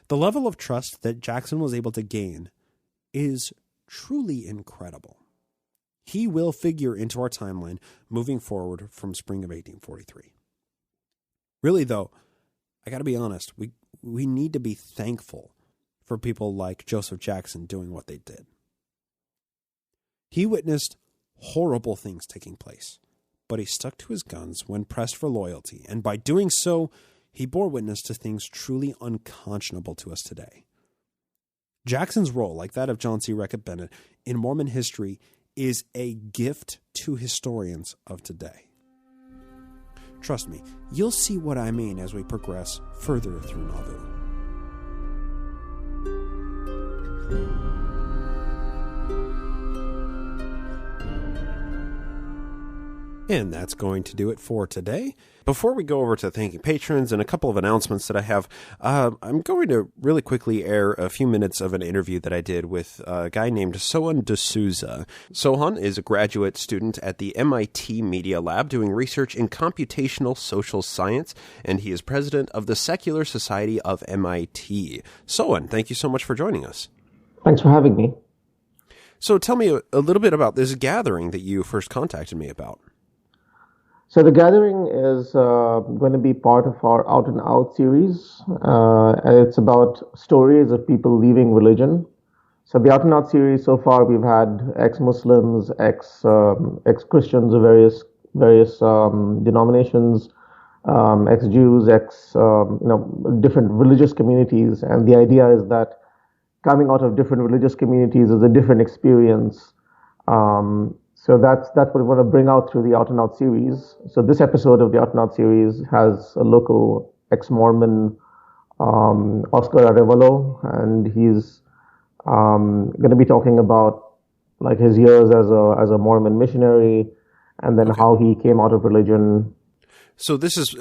The level of trust that Jackson was able to gain is truly incredible. He will figure into our timeline moving forward from spring of 1843. Really, though, I got to be honest, we need to be thankful for people like Joseph Jackson doing what they did. He witnessed horrible things taking place, but he stuck to his guns when pressed for loyalty, and by doing so, he bore witness to things truly unconscionable to us today. Jackson's role, like that of John C. Reckitt Bennett, in Mormon history is a gift to historians of today. Trust me, you'll see what I mean as we progress further through Nauvoo. And that's going to do it for today. Before we go over to thanking patrons and a couple of announcements that I have, I'm going to really quickly air a few minutes of an interview that I did with a guy named Sohan D'Souza. Sohan is a graduate student at the MIT Media Lab doing research in computational social science, and he is president of the Secular Society of MIT. Sohan, thank you so much for joining us. Thanks for having me. So tell me a little bit about this gathering that you first contacted me about. So the gathering is going to be part of our Out and Out series. It's about stories of people leaving religion. So the Out and Out series, so far we've had ex-Muslims, ex-Christians of various denominations, ex-Jews, different religious communities. And the idea is that coming out of different religious communities is a different experience. So that's what we want to bring out through the Out and Out series. So this episode of the Out and Out series has a local ex-Mormon, Oscar Arevalo, and he's going to be talking about like his years as a Mormon missionary, and then how he came out of religion. So this is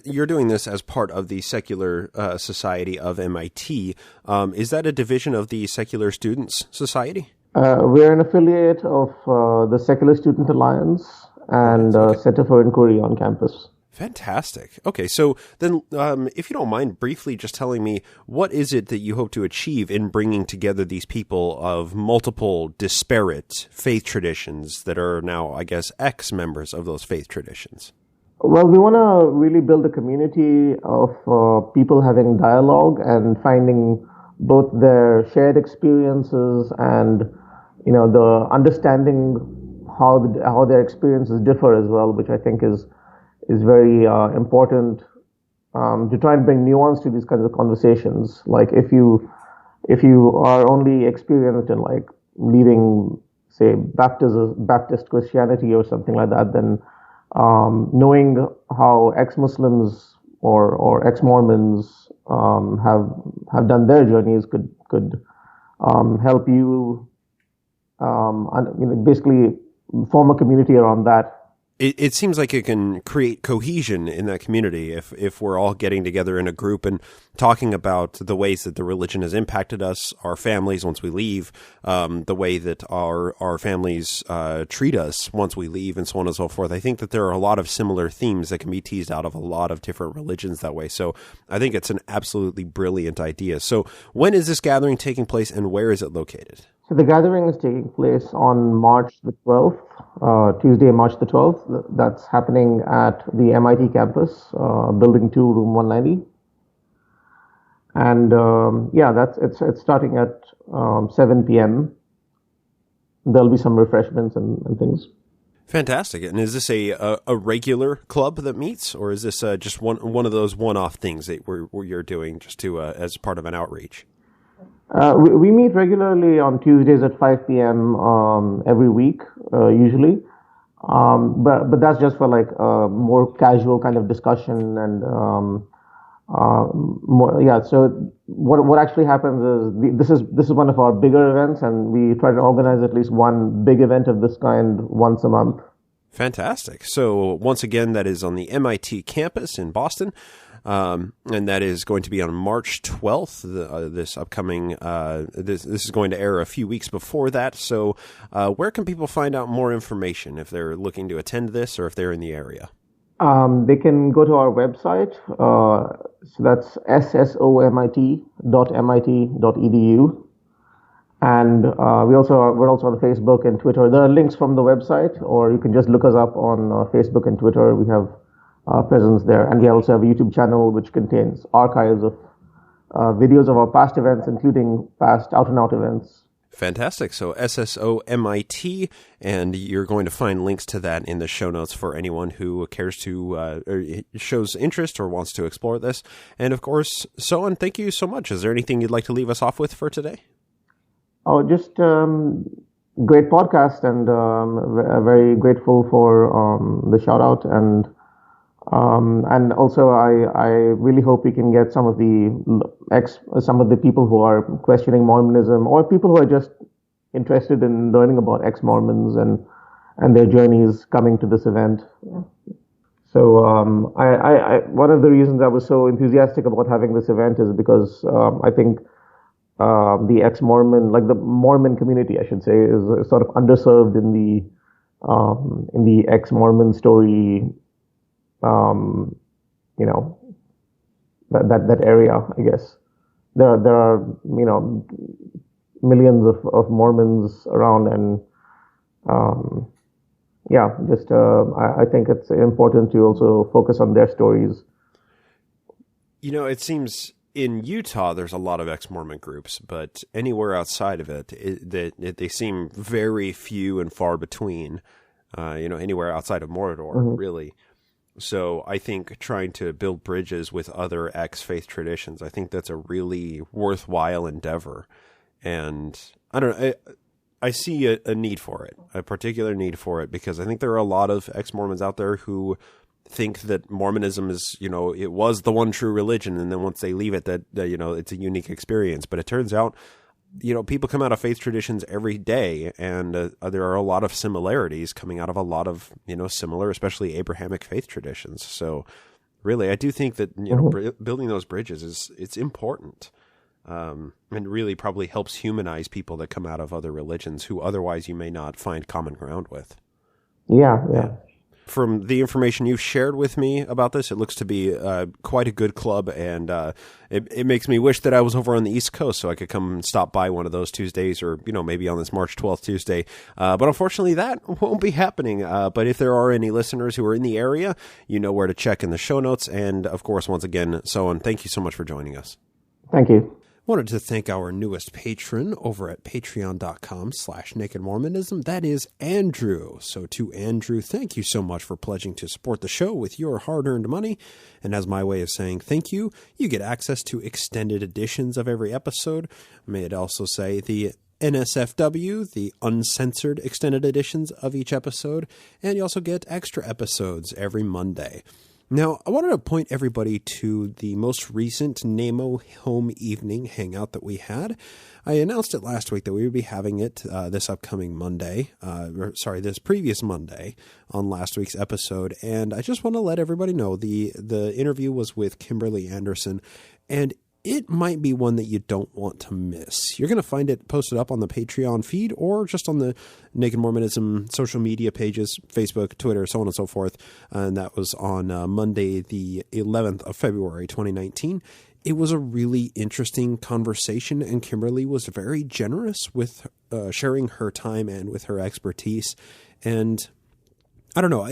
you're doing this as part of the Secular Society of MIT. Is that a division of the Secular Students Society? We're an affiliate of the Secular Student Alliance and Center for Inquiry on campus. Fantastic. Okay, so then if you don't mind briefly just telling me, what is it that you hope to achieve in bringing together these people of multiple disparate faith traditions that are now, I guess, ex-members of those faith traditions? Well, we want to really build a community of people having dialogue and finding both their shared experiences and the understanding how their experiences differ as well, which I think is very important to try and bring nuance to these kinds of conversations. Like if you If you are only experienced in like leaving, say, Baptist Christianity or something like that, then knowing how ex-Muslims or ex-Mormons have done their journeys could help you, basically form a community around that. It seems like it can create cohesion in that community if we're all getting together in a group and talking about the ways that the religion has impacted us, our families once we leave, the way that our families treat us once we leave, and so on and so forth. I think that there are a lot of similar themes that can be teased out of a lot of different religions that way. So I think it's an absolutely brilliant idea. So when is this gathering taking place, and where is it located? So the gathering is taking place on March the 12th, Tuesday, March the 12th. That's happening at the MIT campus, Building 2, Room 190. And it's starting at 7 p.m. There'll be some refreshments and things. Fantastic. And is this a regular club that meets, or is this just one of those one-off things that you're doing just to as part of an outreach? We meet regularly on Tuesdays at 5 p.m. Every week, usually. But that's just for like more casual kind of discussion and more. Yeah. So what actually happens is this is one of our bigger events, and we try to organize at least one big event of this kind once a month. Fantastic. So once again, that is on the MIT campus in Boston. And that is going to be on March 12th. This upcoming, this is going to air a few weeks before that. So, where can people find out more information if they're looking to attend this or if they're in the area? They can go to our website. So that's ssomit.mit.edu. And we're also on Facebook and Twitter. There are links from the website, or you can just look us up on Facebook and Twitter. We have presence there, and we also have a YouTube channel which contains archives of videos of our past events, including past out-and-out events. Fantastic. So SSOMIT, and you're going to find links to that in the show notes for anyone who cares to or shows interest or wants to explore this. And of course, Sohan, thank you so much. Is there anything you'd like to leave us off with for today? Oh, just great podcast, and very grateful for the shout out, and also I really hope we can get some of the people who are questioning Mormonism, or people who are just interested in learning about ex-Mormons and their journeys coming to this event. So I one of the reasons I was so enthusiastic about having this event is because I think the ex-Mormon, like the Mormon community, I should say, is sort of underserved in the ex-Mormon story. That area, I guess. There are millions of Mormons around, and I think it's important to also focus on their stories. It seems in Utah there's a lot of ex-Mormon groups, but anywhere outside of it, they seem very few and far between. Anywhere outside of Mordor, mm-hmm. really. So I think trying to build bridges with other ex-faith traditions, I think that's a really worthwhile endeavor. And I don't know, I see a need for it, a particular need for it, because I think there are a lot of ex-Mormons out there who think that Mormonism is, it was the one true religion, and then once they leave it, that it's a unique experience. But it turns out, people come out of faith traditions every day, and there are a lot of similarities coming out of a lot of, similar, especially Abrahamic faith traditions. So really, I do think that, mm-hmm. Building those bridges it's important. And really probably helps humanize people that come out of other religions who otherwise you may not find common ground with. Yeah. From the information you've shared with me about this, it looks to be quite a good club, and it makes me wish that I was over on the East Coast so I could come and stop by one of those Tuesdays, or maybe on this March 12th Tuesday. But unfortunately, that won't be happening. But if there are any listeners who are in the area, you know where to check in the show notes. And of course, once again, Sohan, thank you so much for joining us. Thank you. Wanted to thank our newest patron over at patreon.com/nakedmormonism. That is Andrew. So to Andrew, thank you so much for pledging to support the show with your hard-earned money. And as my way of saying thank you, you get access to extended editions of every episode. May it also say the NSFW, the uncensored extended editions of each episode. And you also get extra episodes every Monday. Now, I wanted to point everybody to the most recent NAMO Home Evening Hangout that we had. I announced it last week that we would be having it this upcoming Monday, this previous Monday on last week's episode. And I just want to let everybody know the interview was with Kimberly Anderson, and it might be one that you don't want to miss. You're going to find it posted up on the Patreon feed or just on the Naked Mormonism social media pages, Facebook, Twitter, so on and so forth. And that was on Monday, the 11th of February, 2019. It was a really interesting conversation, and Kimberly was very generous with sharing her time and with her expertise. And I don't know,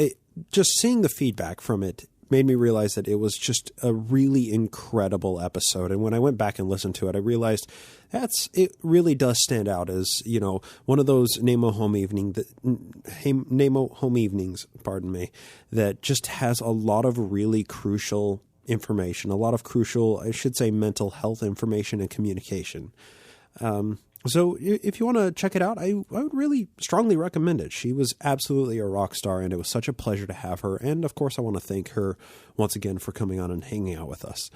just seeing the feedback from it made me realize that it was just a really incredible episode. And when I went back and listened to it, I realized it really does stand out as, one of those NAMO home evenings, that just has a lot of really crucial information, a lot of crucial, I should say, mental health information and communication. So if you want to check it out, I would really strongly recommend it. She was absolutely a rock star, and it was such a pleasure to have her. And, of course, I want to thank her once again for coming on and hanging out with us.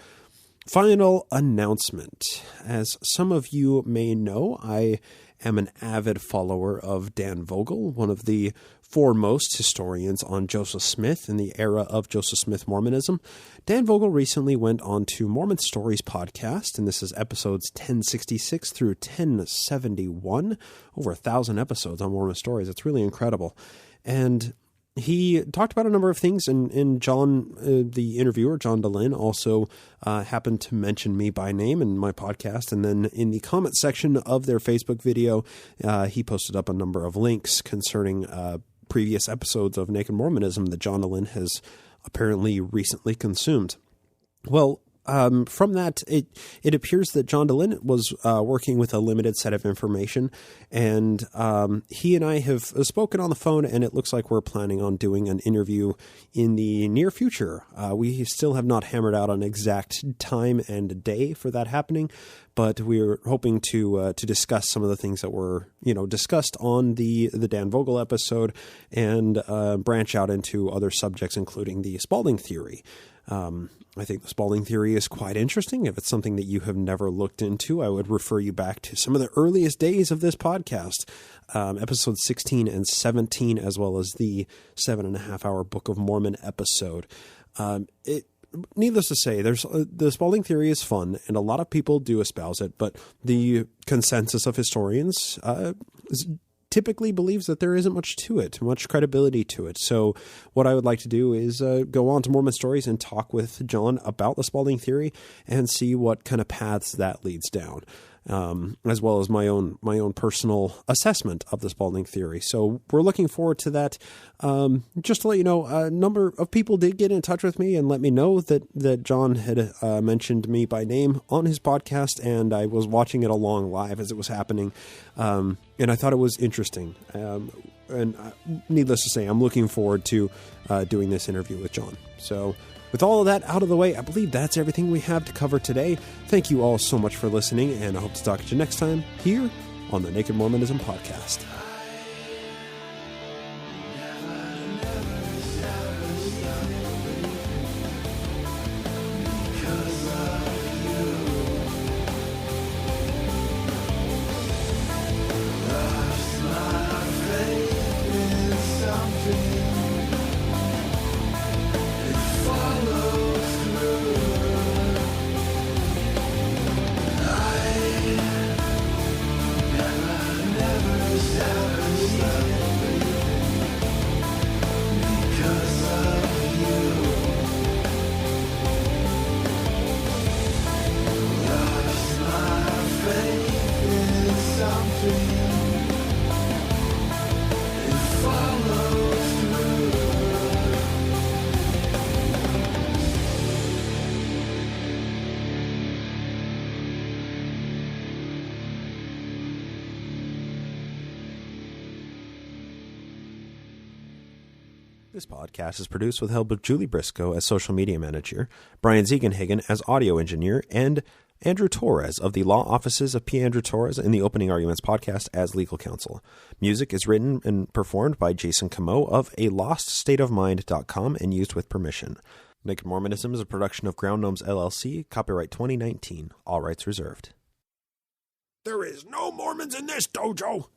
Final announcement. As some of you may know, I am an avid follower of Dan Vogel, one of the foremost historians on Joseph Smith in the era of Joseph Smith Mormonism. Dan Vogel recently went on to Mormon Stories podcast, and this is episodes 1066 through 1071, over 1,000 episodes on Mormon Stories. It's really incredible. And he talked about a number of things, and John, the interviewer, John DeLynn, also happened to mention me by name in my podcast. And then in the comment section of their Facebook video, he posted up a number of links concerning previous episodes of Naked Mormonism that John DeLynn has apparently recently consumed. Well, from that, it appears that John DeLynn was working with a limited set of information, and he and I have spoken on the phone, and it looks like we're planning on doing an interview in the near future. We still have not hammered out an exact time and day for that happening, but we're hoping to discuss some of the things that were discussed on the Dan Vogel episode, and branch out into other subjects, including the Spalding theory. I think the Spalding theory is quite interesting. If it's something that you have never looked into, I would refer you back to some of the earliest days of this podcast, episodes 16 and 17, as well as the 7.5-hour Book of Mormon episode. Needless to say, the Spalding theory is fun, and a lot of people do espouse it, but the consensus of historians typically believes that there isn't much to it, much credibility to it. So what I would like to do is go on to Mormon Stories and talk with John about the Spalding theory and see what kind of paths that leads down, as well as my own personal assessment of the Spalding theory. So we're looking forward to that. Just to let you know, a number of people did get in touch with me and let me know that John had mentioned me by name on his podcast, and I was watching it along live as it was happening. And I thought it was interesting. And needless to say, I'm looking forward to doing this interview with John. So with all of that out of the way, I believe that's everything we have to cover today. Thank you all so much for listening, and I hope to talk to you next time here on the Naked Mormonism Podcast. Never This podcast is produced with the help of Julie Briscoe as social media manager, Brian Ziegenhagen as audio engineer, and Andrew Torres of the law offices of P. Andrew Torres in the Opening Arguments podcast as legal counsel. Music is written and performed by Jason Camo of aloststateofmind.com and used with permission. Naked Mormonism is a production of Ground Gnomes LLC, copyright 2019, all rights reserved. There is no Mormons in this dojo.